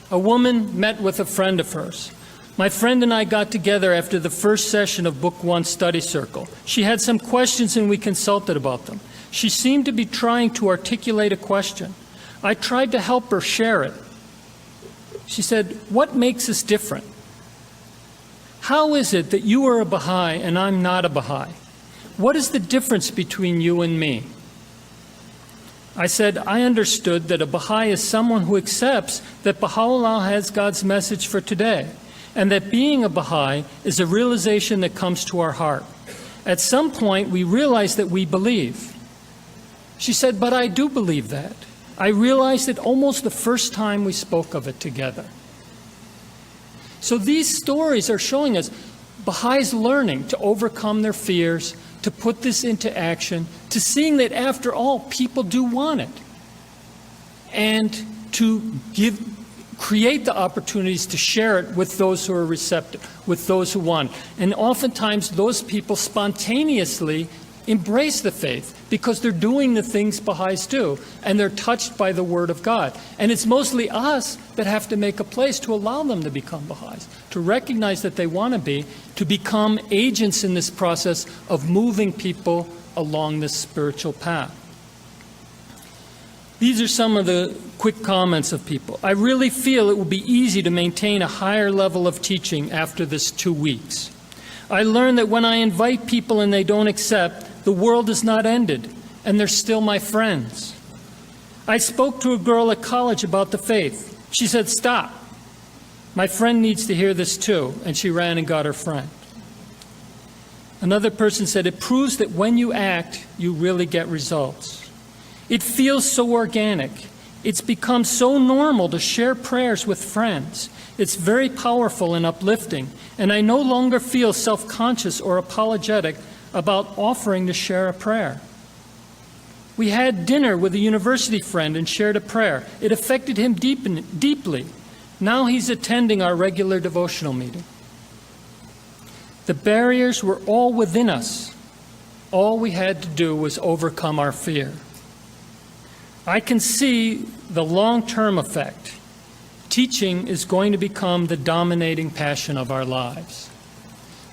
A woman met with a friend of hers. My friend and I got together after the first session of Book 1 study circle. She had some questions and we consulted about them. She seemed to be trying to articulate a question. I tried to help her share it. She said, "What makes us different? How is it that you are a Baha'i and I'm not a Baha'i? What is the difference between you and me?" I said, "I understood that a Baha'i is someone who accepts that Baha'u'llah has God's message for today, and that being a Baha'i is a realization that comes to our heart. At some point, we realize that we believe." She said, "But I do believe that. I realized it almost the first time we spoke of it together." So these stories are showing us Baha'is learning to overcome their fears, to put this into action, to seeing that after all, people do want it, and to create the opportunities to share it with those who are receptive, with those who want. And oftentimes those people spontaneously embrace the faith because they're doing the things Baha'is do, and they're touched by the Word of God. And it's mostly us that have to make a place to allow them to become Baha'is, to recognize that they want to be, to become agents in this process of moving people along this spiritual path. These are some of the quick comments of people. I really feel it will be easy to maintain a higher level of teaching after this 2 weeks. I learned that when I invite people and they don't accept, the world is not ended, and they're still my friends. I spoke to a girl at college about the faith. She said, "Stop. My friend needs to hear this too," and she ran and got her friend. Another person said, "It proves that when you act, you really get results. It feels so organic. It's become so normal to share prayers with friends. It's very powerful and uplifting, and I no longer feel self-conscious or apologetic about offering to share a prayer. We had dinner with a university friend and shared a prayer. It affected him deeply. Now he's attending our regular devotional meeting. The barriers were all within us. All we had to do was overcome our fear. I can see the long-term effect. Teaching is going to become the dominating passion of our lives."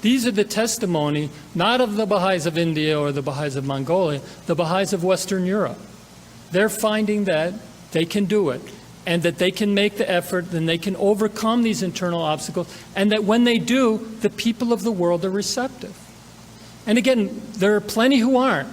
These are the testimony, not of the Baha'is of India or the Baha'is of Mongolia, the Baha'is of Western Europe. They're finding that they can do it, and that they can make the effort, and they can overcome these internal obstacles, and that when they do, the people of the world are receptive. And again, there are plenty who aren't.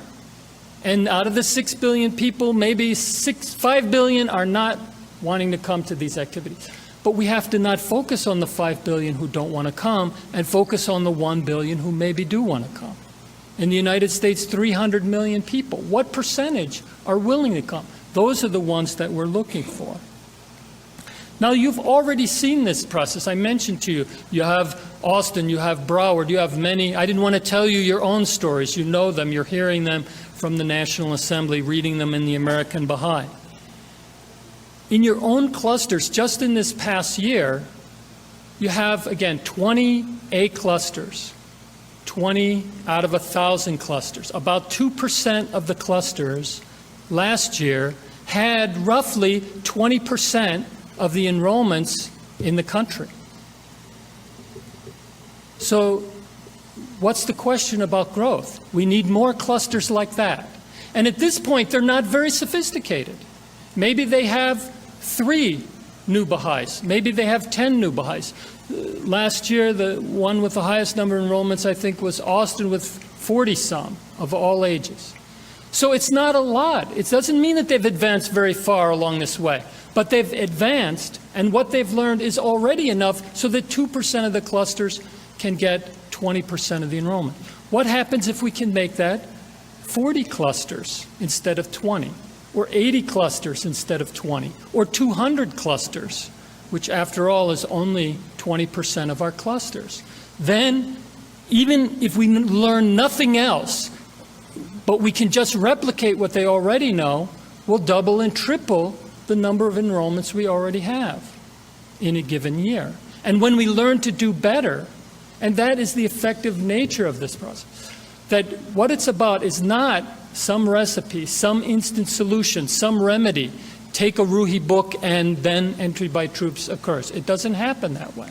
And out of the 6 billion people, maybe 5 billion are not wanting to come to these activities. But we have to not focus on the 5 billion who don't want to come and focus on the 1 billion who maybe do want to come. In the United States, 300 million people. What percentage are willing to come? Those are the ones that we're looking for. Now, you've already seen this process. I mentioned to you, you have Austin, you have Broward, you have many. I didn't want to tell you your own stories. You know them. You're hearing them from the National Assembly, reading them in the American Baha'i. In your own clusters, just in this past year, you have, again, 20 A clusters. 20 out of 1,000 clusters. About 2% of the clusters last year had roughly 20% of the enrollments in the country. So what's the question about growth? We need more clusters like that. And at this point, they're not very sophisticated. Maybe they have 3 new Baha'is. Maybe they have 10 new Baha'is. Last year, the one with the highest number of enrollments, I think, was Austin with 40-some of all ages. So it's not a lot. It doesn't mean that they've advanced very far along this way. But they've advanced, and what they've learned is already enough so that 2% of the clusters can get 20% of the enrollment. What happens if we can make that 40 clusters instead of 20, or 80 clusters instead of 20, or 200 clusters, which after all is only 20% of our clusters? Then, even if we learn nothing else, but we can just replicate what they already know, we'll double and triple the number of enrollments we already have in a given year. And when we learn to do better, and that is the effective nature of this process, that what it's about is not some recipe, some instant solution, some remedy, take a Ruhi book and then entry by troops occurs. It doesn't happen that way.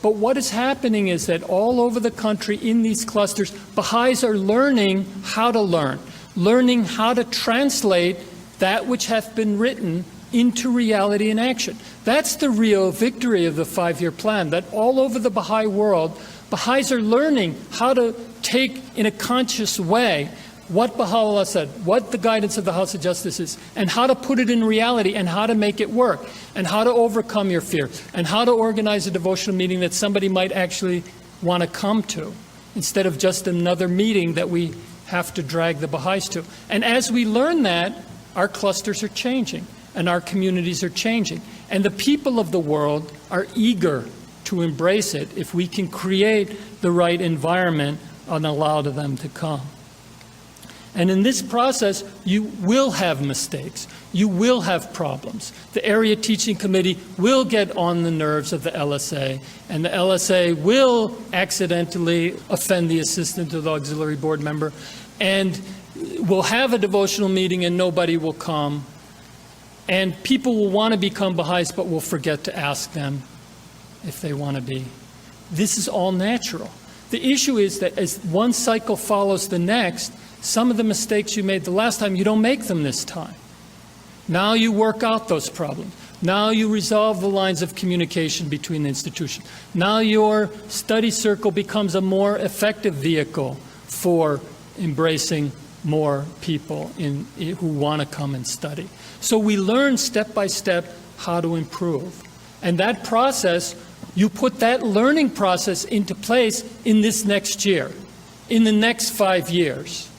But what is happening is that all over the country in these clusters, Baha'is are learning how to learn, learning how to translate that which hath been written into reality and action. That's the real victory of the 5-year plan, that all over the Baha'i world, Baha'is are learning how to take in a conscious way what Baha'u'llah said, what the guidance of the House of Justice is, and how to put it in reality, and how to make it work, and how to overcome your fear, and how to organize a devotional meeting that somebody might actually want to come to, instead of just another meeting that we have to drag the Baha'is to. And as we learn that, our clusters are changing, and our communities are changing. And the people of the world are eager to embrace it if we can create the right environment and allow them to come. And in this process, you will have mistakes. You will have problems. The Area Teaching Committee will get on the nerves of the LSA, and the LSA will accidentally offend the assistant to the auxiliary board member, and we'll have a devotional meeting and nobody will come. And people will want to become Baha'is, but will forget to ask them if they want to be. This is all natural. The issue is that as one cycle follows the next, some of the mistakes you made the last time, you don't make them this time. Now you work out those problems. Now you resolve the lines of communication between the institutions. Now your study circle becomes a more effective vehicle for embracing more people who want to come and study. So we learn step by step how to improve. And that process, you put that learning process into place in this next year, in the next 5 years,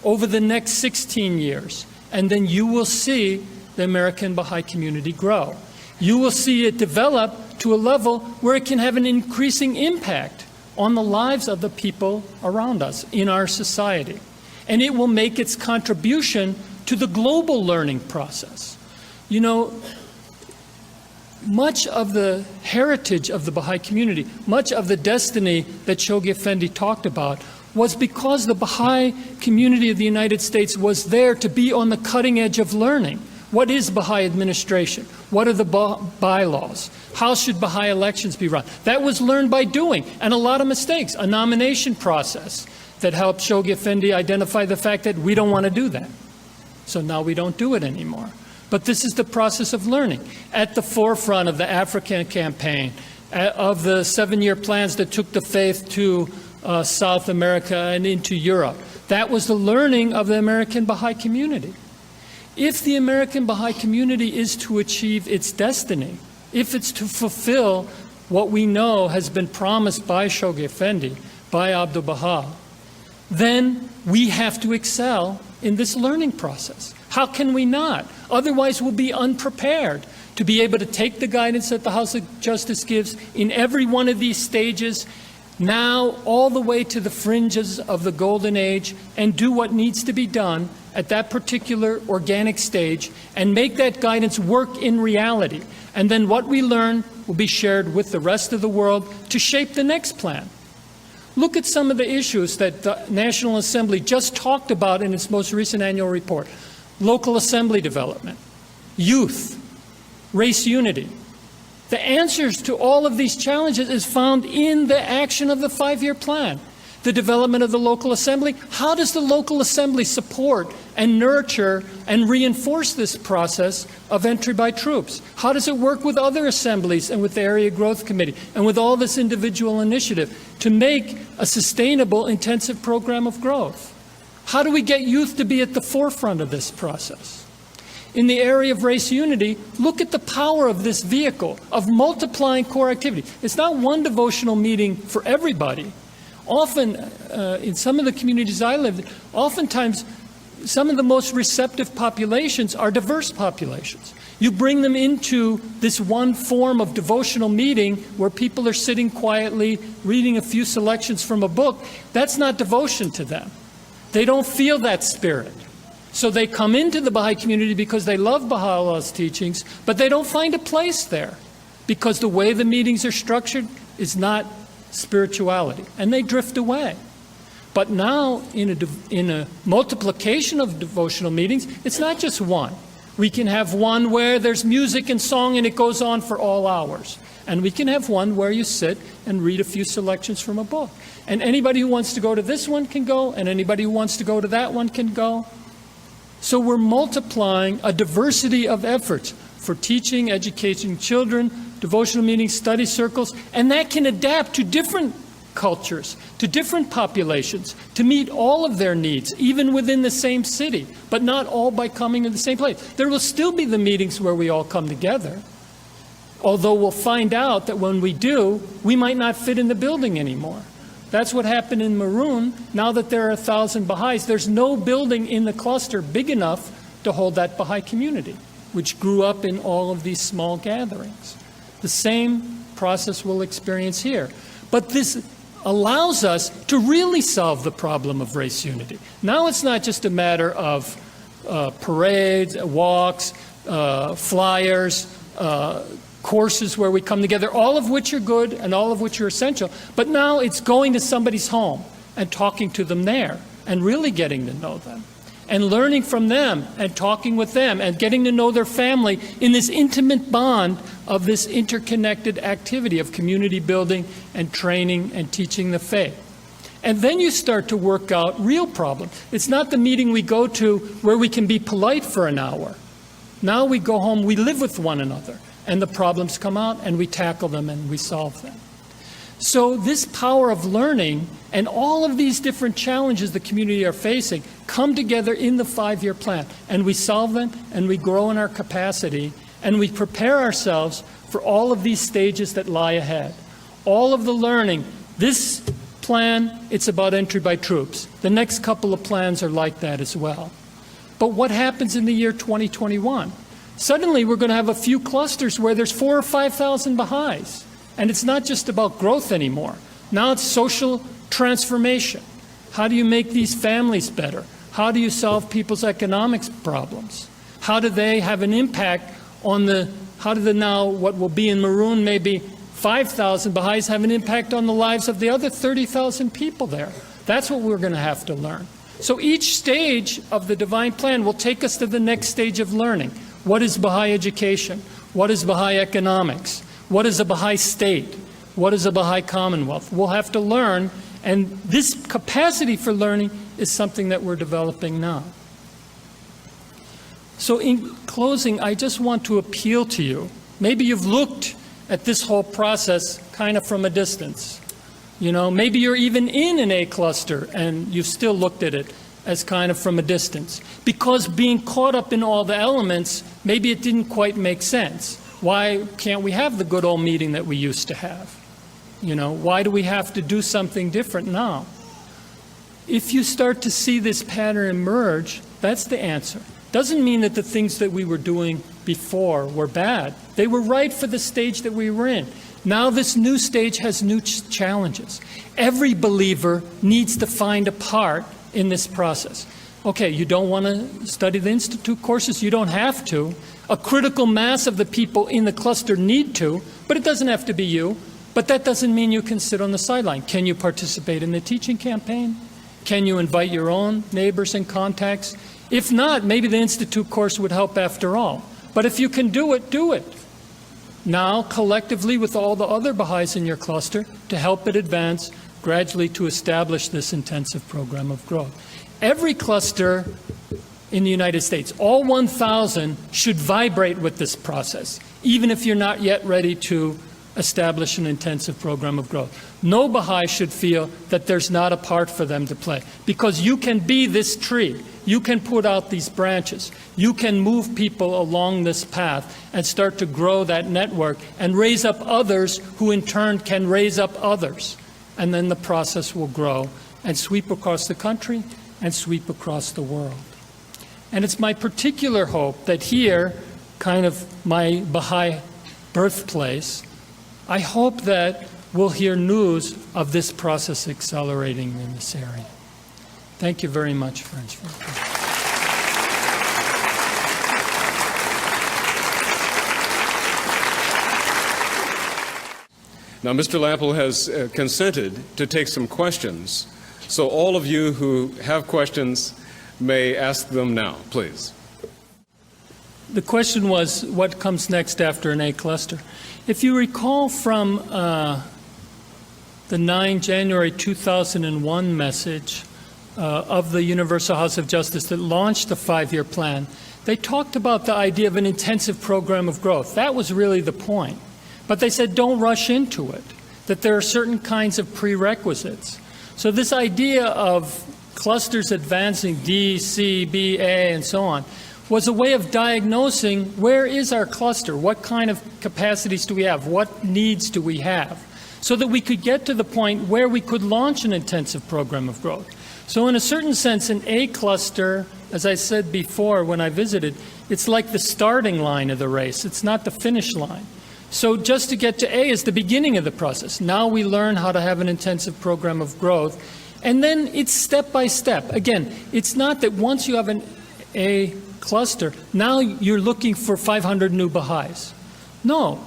over the next 16 years, and then you will see the American Baha'i community grow. You will see it develop to a level where it can have an increasing impact on the lives of the people around us in our society. And it will make its contribution to the global learning process. You know, much of the heritage of the Baha'i community, much of the destiny that Shoghi Effendi talked about, was because the Baha'i community of the United States was there to be on the cutting edge of learning. What is Baha'i administration? What are the bylaws? How should Baha'i elections be run? That was learned by doing, and a lot of mistakes. A nomination process that helped Shoghi Effendi identify the fact that we don't want to do that. So now we don't do it anymore. But this is the process of learning. At the forefront of the African campaign, of the 7-year plans that took the faith to South America and into Europe. That was the learning of the American Baha'i community. If the American Baha'i community is to achieve its destiny, if it's to fulfill what we know has been promised by Shoghi Effendi, by Abdul Baha, then we have to excel in this learning process. How can we not? Otherwise, we'll be unprepared to be able to take the guidance that the House of Justice gives in every one of these stages, now all the way to the fringes of the golden age, and do what needs to be done at that particular organic stage and make that guidance work in reality. And then what we learn will be shared with the rest of the world to shape the next plan. Look at some of the issues that the National Assembly just talked about in its most recent annual report. Local assembly development, youth, race unity. The answers to all of these challenges is found in the action of the 5-year plan. The development of the local assembly. How does the local assembly support and nurture and reinforce this process of entry by troops? How does it work with other assemblies and with the Area Growth Committee and with all this individual initiative to make a sustainable, intensive program of growth? How do we get youth to be at the forefront of this process? In the area of race unity, look at the power of this vehicle of multiplying core activity. It's not one devotional meeting for everybody. Often, in some of the communities I live in, oftentimes some of the most receptive populations are diverse populations. You bring them into this one form of devotional meeting where people are sitting quietly, reading a few selections from a book. That's not devotion to them. They don't feel that spirit. So they come into the Baha'i community because they love Baha'u'llah's teachings, but they don't find a place there because the way the meetings are structured is not spirituality, and they drift away. But now, in a multiplication of devotional meetings, it's not just one. We can have one where there's music and song and it goes on for all hours. And we can have one where you sit and read a few selections from a book. And anybody who wants to go to this one can go, and anybody who wants to go to that one can go. So we're multiplying a diversity of efforts for teaching, educating children, devotional meetings, study circles, and that can adapt to different cultures, to different populations, to meet all of their needs, even within the same city, but not all by coming to the same place. There will still be the meetings where we all come together, although we'll find out that when we do, we might not fit in the building anymore. That's what happened in Maroon. Now that there are 1,000 Baha'is, there's no building in the cluster big enough to hold that Baha'i community, which grew up in all of these small gatherings. The same process we'll experience here. But this allows us to really solve the problem of race unity. Now it's not just a matter of parades, walks, flyers, courses where we come together, all of which are good and all of which are essential. But now it's going to somebody's home and talking to them there and really getting to know them and learning from them and talking with them and getting to know their family in this intimate bond of this interconnected activity of community building and training and teaching the faith. And then you start to work out real problems. It's not the meeting we go to where we can be polite for an hour. Now we go home, we live with one another, and the problems come out and we tackle them and we solve them. So this power of learning and all of these different challenges the community are facing come together in the 5-year plan, and we solve them and we grow in our capacity and we prepare ourselves for all of these stages that lie ahead. All of the learning. This plan, it's about entry by troops. The next couple of plans are like that as well. But what happens in the year 2021? Suddenly we're going to have a few clusters where there's 4,000 or 5,000 Baha'is. And it's not just about growth anymore. Now it's social transformation. How do you make these families better? How do you solve people's economics problems? How do they have an impact on how do the now, what will be in Maroon, maybe 5,000 Baha'is have an impact on the lives of the other 30,000 people there? That's what we're going to have to learn. So each stage of the divine plan will take us to the next stage of learning. What is Baha'i education? What is Baha'i economics? What is a Baha'i state? What is a Baha'i commonwealth? We'll have to learn, and this capacity for learning is something that we're developing now. So in closing, I just want to appeal to you. Maybe you've looked at this whole process kind of from a distance. You know, maybe you're even in an A cluster and you've still looked at it as kind of from a distance. Because being caught up in all the elements, maybe it didn't quite make sense. Why can't we have the good old meeting that we used to have? You know, why do we have to do something different now? If you start to see this pattern emerge, that's the answer. Doesn't mean that the things that we were doing before were bad. They were right for the stage that we were in. Now this new stage has new challenges. Every believer needs to find a part in this process. Okay, you don't want to study the Institute courses? You don't have to. A critical mass of the people in the cluster need to, but it doesn't have to be you. But that doesn't mean you can sit on the sideline. Can you participate in the teaching campaign? Can you invite your own neighbors and contacts? If not, maybe the Institute course would help after all. But if you can do it, do it. Now, collectively with all the other Baha'is in your cluster, to help it advance gradually to establish this intensive program of growth. Every cluster in the United States, all 1,000, should vibrate with this process, even if you're not yet ready to establish an intensive program of growth. No Baha'i should feel that there's not a part for them to play, because you can be this tree. You can put out these branches. You can move people along this path and start to grow that network and raise up others who in turn can raise up others. And then the process will grow and sweep across the country and sweep across the world. And it's my particular hope that here, kind of my Baha'i birthplace, I hope that we'll hear news of this process accelerating in this area. Thank you very much, friends. Now, Mr. Lample has consented to take some questions. So all of you who have questions may ask them now, please. The question was, what comes next after an A cluster? If you recall from the 9 January 2001 message of the Universal House of Justice that launched the 5-year plan, they talked about the idea of an intensive program of growth. That was really the point. But they said don't rush into it, that there are certain kinds of prerequisites. So this idea of clusters advancing D, C, B, A, and so on, was a way of diagnosing where is our cluster, what kind of capacities do we have, what needs do we have, so that we could get to the point where we could launch an intensive program of growth. So in a certain sense, an A cluster, as I said before when I visited, it's like the starting line of the race. It's not the finish line. So just to get to A is the beginning of the process. Now we learn how to have an intensive program of growth. And then it's step by step. Again, it's not that once you have an A cluster, now you're looking for 500 new Baha'is. No,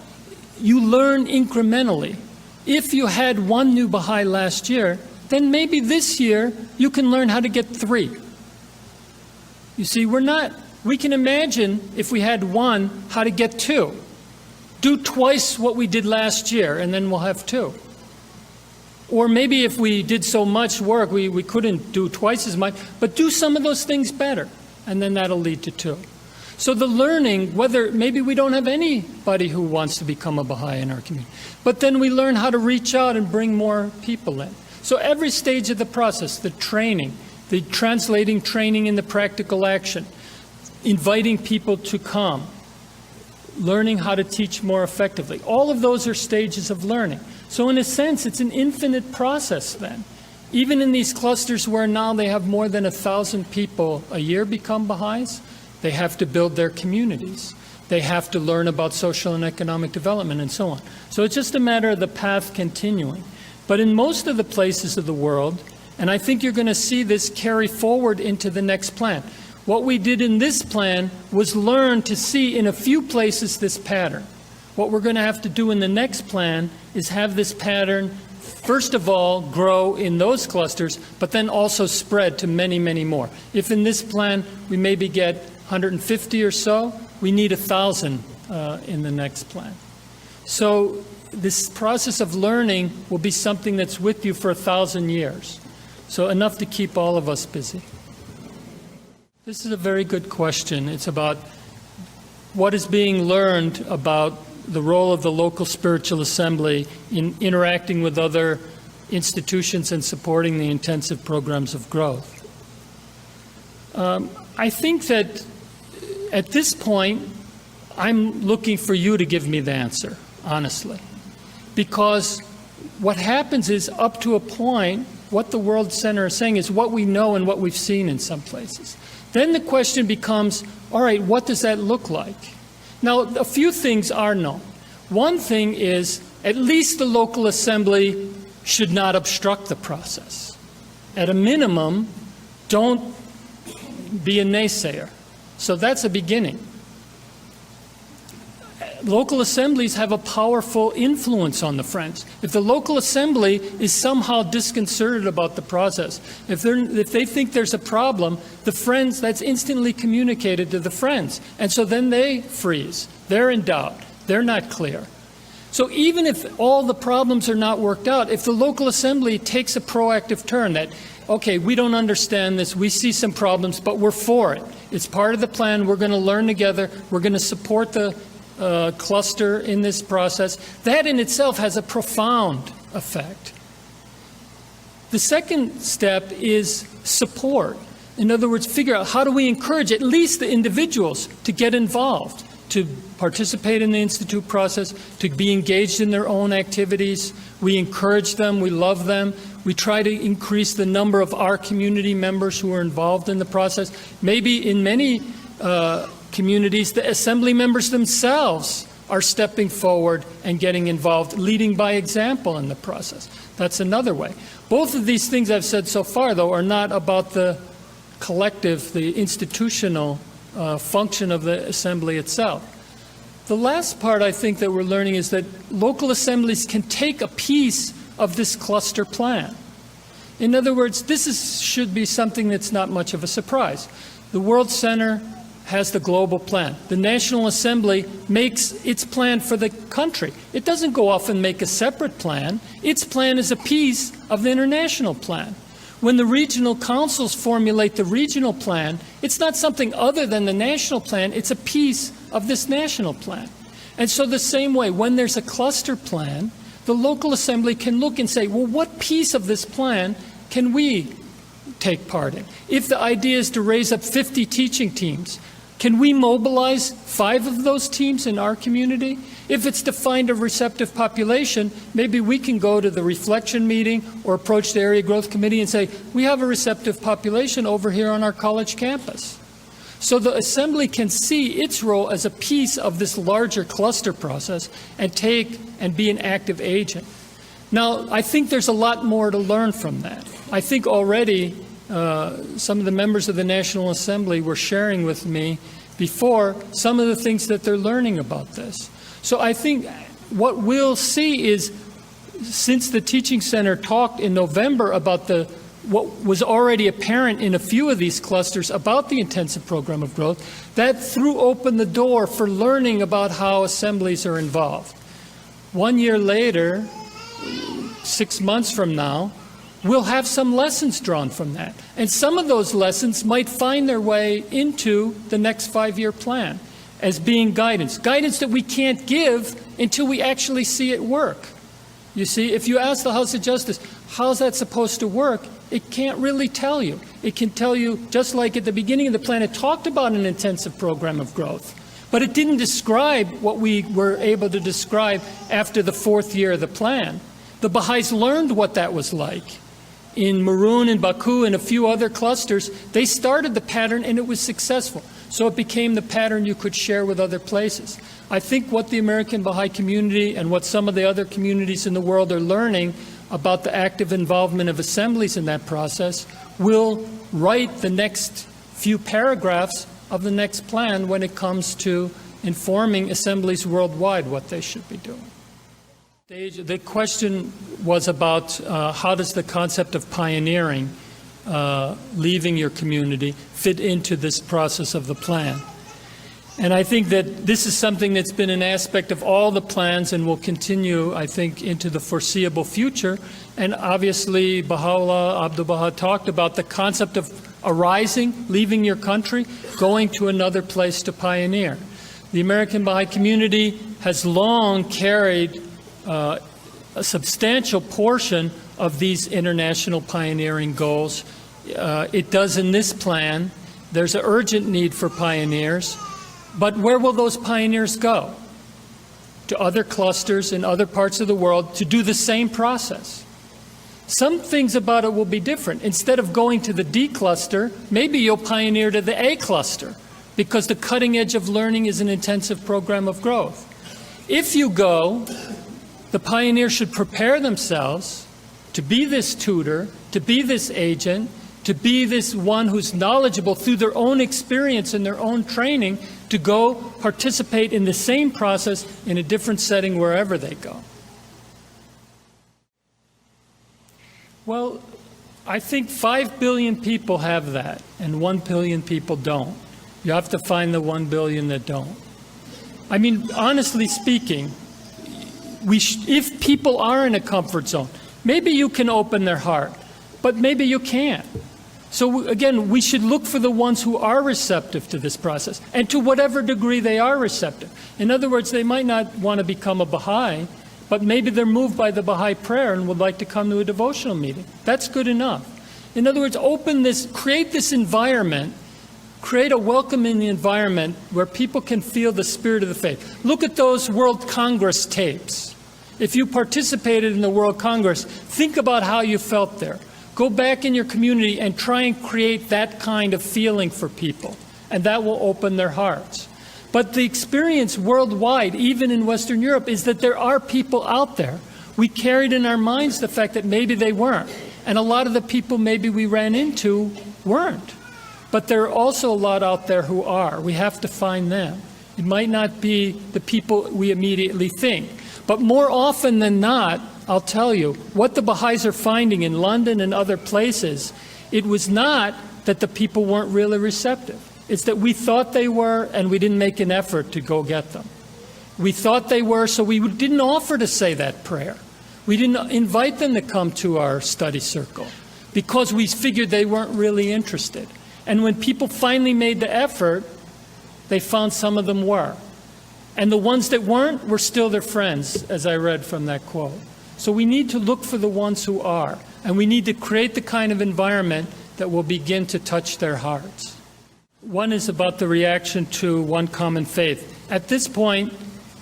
you learn incrementally. If you had 1 new Baha'i last year, then maybe this year you can learn how to get 3. You see, we can imagine if we had 1, how to get 2. Do twice what we did last year, and then we'll have 2. Or maybe if we did so much work, we couldn't do twice as much, but do some of those things better, and then that'll lead to 2. So the learning, whether maybe we don't have anybody who wants to become a Baha'i in our community, but then we learn how to reach out and bring more people in. So every stage of the process, the training, the translating training into practical action, inviting people to come, learning how to teach more effectively. All of those are stages of learning. So in a sense, it's an infinite process then. Even in these clusters where now they have more than 1,000 people a year become Baha'is, they have to build their communities. They have to learn about social and economic development and so on. So it's just a matter of the path continuing. But in most of the places of the world, and I think you're going to see this carry forward into the next plan, what we did in this plan was learn to see in a few places this pattern. What we're going to have to do in the next plan is have this pattern, first of all, grow in those clusters, but then also spread to many, many more. If in this plan we maybe get 150 or so, we need 1,000 in the next plan. So this process of learning will be something that's with you for 1,000 years. So enough to keep all of us busy. This is a very good question. It's about what is being learned about the role of the local spiritual assembly in interacting with other institutions and supporting the intensive programs of growth. I think that at this point, I'm looking for you to give me the answer, honestly. Because what happens is, up to a point, what the World Center is saying is what we know and what we've seen in some places. Then the question becomes, all right, what does that look like? Now, a few things are known. One thing is, at least the local assembly should not obstruct the process. At a minimum, don't be a naysayer. So that's a beginning. local assemblies have a powerful influence on the Friends. If the local assembly is somehow disconcerted about the process, if they think there's a problem, the Friends, that's instantly communicated to the Friends. And so then they freeze. They're in doubt. They're not clear. So even if all the problems are not worked out, if the local assembly takes a proactive turn that, okay, we don't understand this, we see some problems, but we're for it. It's part of the plan. We're going to learn together. We're going to support the cluster in this process. That in itself has a profound effect. The second step is support. In other words, figure out how do we encourage at least the individuals to get involved, to participate in the Institute process, to be engaged in their own activities. We encourage them. We love them. We try to increase the number of our community members who are involved in the process. Maybe in many communities, the assembly members themselves are stepping forward and getting involved, leading by example in the process. That's another way. Both of these things I've said so far, though, are not about the collective, the institutional function of the assembly itself. The last part I think that we're learning is that local assemblies can take a piece of this cluster plan. In other words, should be something that's not much of a surprise. The World Center has the global plan. The National Assembly makes its plan for the country. It doesn't go off and make a separate plan. Its plan is a piece of the international plan. When the regional councils formulate the regional plan, it's not something other than the national plan. It's a piece of this national plan. And so the same way, when there's a cluster plan, the local assembly can look and say, well, what piece of this plan can we take part in? If the idea is to raise up 50 teaching teams, can we mobilize 5 of those teams in our community? If it's to find a receptive population, maybe we can go to the reflection meeting or approach the area growth committee and say, we have a receptive population over here on our college campus. So the assembly can see its role as a piece of this larger cluster process and take and be an active agent. Now, I think there's a lot more to learn from that. I think already some of the members of the National Assembly were sharing with me before some of the things that they're learning about this. So I think what we'll see is, since the Teaching Center talked in November about what was already apparent in a few of these clusters about the intensive program of growth, that threw open the door for learning about how assemblies are involved. 1 year later, 6 months from now, we'll have some lessons drawn from that. And some of those lessons might find their way into the next 5-year plan as being guidance that we can't give until we actually see it work. You see, if you ask the House of Justice, how's that supposed to work? It can't really tell you. It can tell you, just like at the beginning of the plan, it talked about an intensive program of growth, but it didn't describe what we were able to describe after the 4th year of the plan. The Baha'is learned what that was like. In Maroon and Baku and a few other clusters, they started the pattern and it was successful. So it became the pattern you could share with other places. I think what the American Baha'i community and what some of the other communities in the world are learning about the active involvement of assemblies in that process will write the next few paragraphs of the next plan when it comes to informing assemblies worldwide what they should be doing. The question was about how does the concept of pioneering, leaving your community, fit into this process of the plan. And I think that this is something that's been an aspect of all the plans and will continue, I think, into the foreseeable future. And obviously, Baha'u'llah, Abdu'l-Baha talked about the concept of arising, leaving your country, going to another place to pioneer. The American Baha'i community has long carried a substantial portion of these international pioneering goals. It does in this plan. There's an urgent need for pioneers. But where will those pioneers go? To other clusters in other parts of the world to do the same process. Some things about it will be different. Instead of going to the D cluster, maybe you'll pioneer to the A cluster, because the cutting edge of learning is an intensive program of growth. If you go, the pioneers should prepare themselves to be this tutor, to be this agent, to be this one who's knowledgeable through their own experience and their own training, to go participate in the same process in a different setting wherever they go? Well, I think 5 billion people have that, and 1 billion people don't. You have to find the 1 billion that don't. I mean, honestly speaking, if people are in a comfort zone, maybe you can open their heart, but maybe you can't. So again, we should look for the ones who are receptive to this process, and to whatever degree they are receptive. In other words, they might not want to become a Baha'i, but maybe they're moved by the Baha'i prayer and would like to come to a devotional meeting. That's good enough. In other words, create this environment, create a welcoming environment where people can feel the spirit of the faith. Look at those World Congress tapes. If you participated in the World Congress, think about how you felt there. Go back in your community and try and create that kind of feeling for people, and that will open their hearts. But the experience worldwide, even in Western Europe, is that there are people out there. We carried in our minds the fact that maybe they weren't. And a lot of the people maybe we ran into weren't. But there are also a lot out there who are. We have to find them. It might not be the people we immediately think. But more often than not, I'll tell you, what the Baha'is are finding in London and other places, it was not that the people weren't really receptive. It's that we thought they were, and we didn't make an effort to go get them. We thought they were, so we didn't offer to say that prayer. We didn't invite them to come to our study circle because we figured they weren't really interested. And when people finally made the effort, they found some of them were. And the ones that weren't were still their friends, as I read from that quote. So we need to look for the ones who are, and we need to create the kind of environment that will begin to touch their hearts. One is about the reaction to One Common Faith. At this point,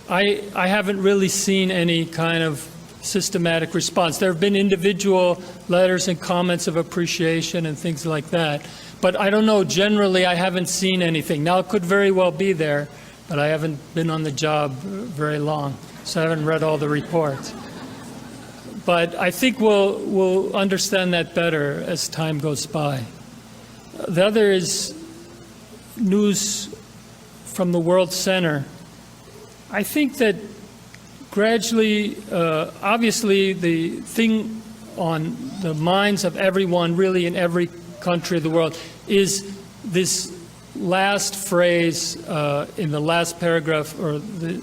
I haven't really seen any kind of systematic response. There have been individual letters and comments of appreciation and things like that. But I don't know, generally I haven't seen anything. Now it could very well be there, but I haven't been on the job very long, so I haven't read all the reports. But I think we'll understand that better as time goes by. The other is news from the World Center. I think that gradually, obviously, the thing on the minds of everyone, really in every country of the world, is this last phrase in the last paragraph, or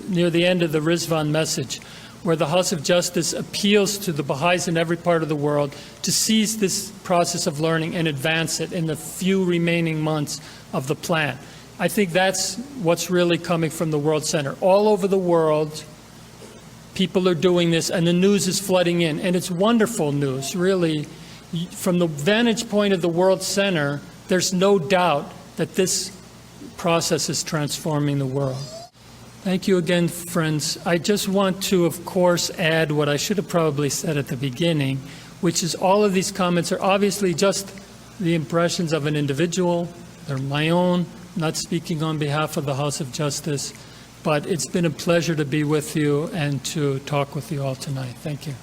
near the end of the Rizvan message, where the House of Justice appeals to the Baha'is in every part of the world to seize this process of learning and advance it in the few remaining months of the plan. I think that's what's really coming from the World Center. All over the world, people are doing this, and the news is flooding in. And it's wonderful news, really. From the vantage point of the World Center, there's no doubt that this process is transforming the world. Thank you again, friends. I just want to, of course, add what I should have probably said at the beginning, which is all of these comments are obviously just the impressions of an individual. They're my own, not speaking on behalf of the House of Justice. But it's been a pleasure to be with you and to talk with you all tonight. Thank you.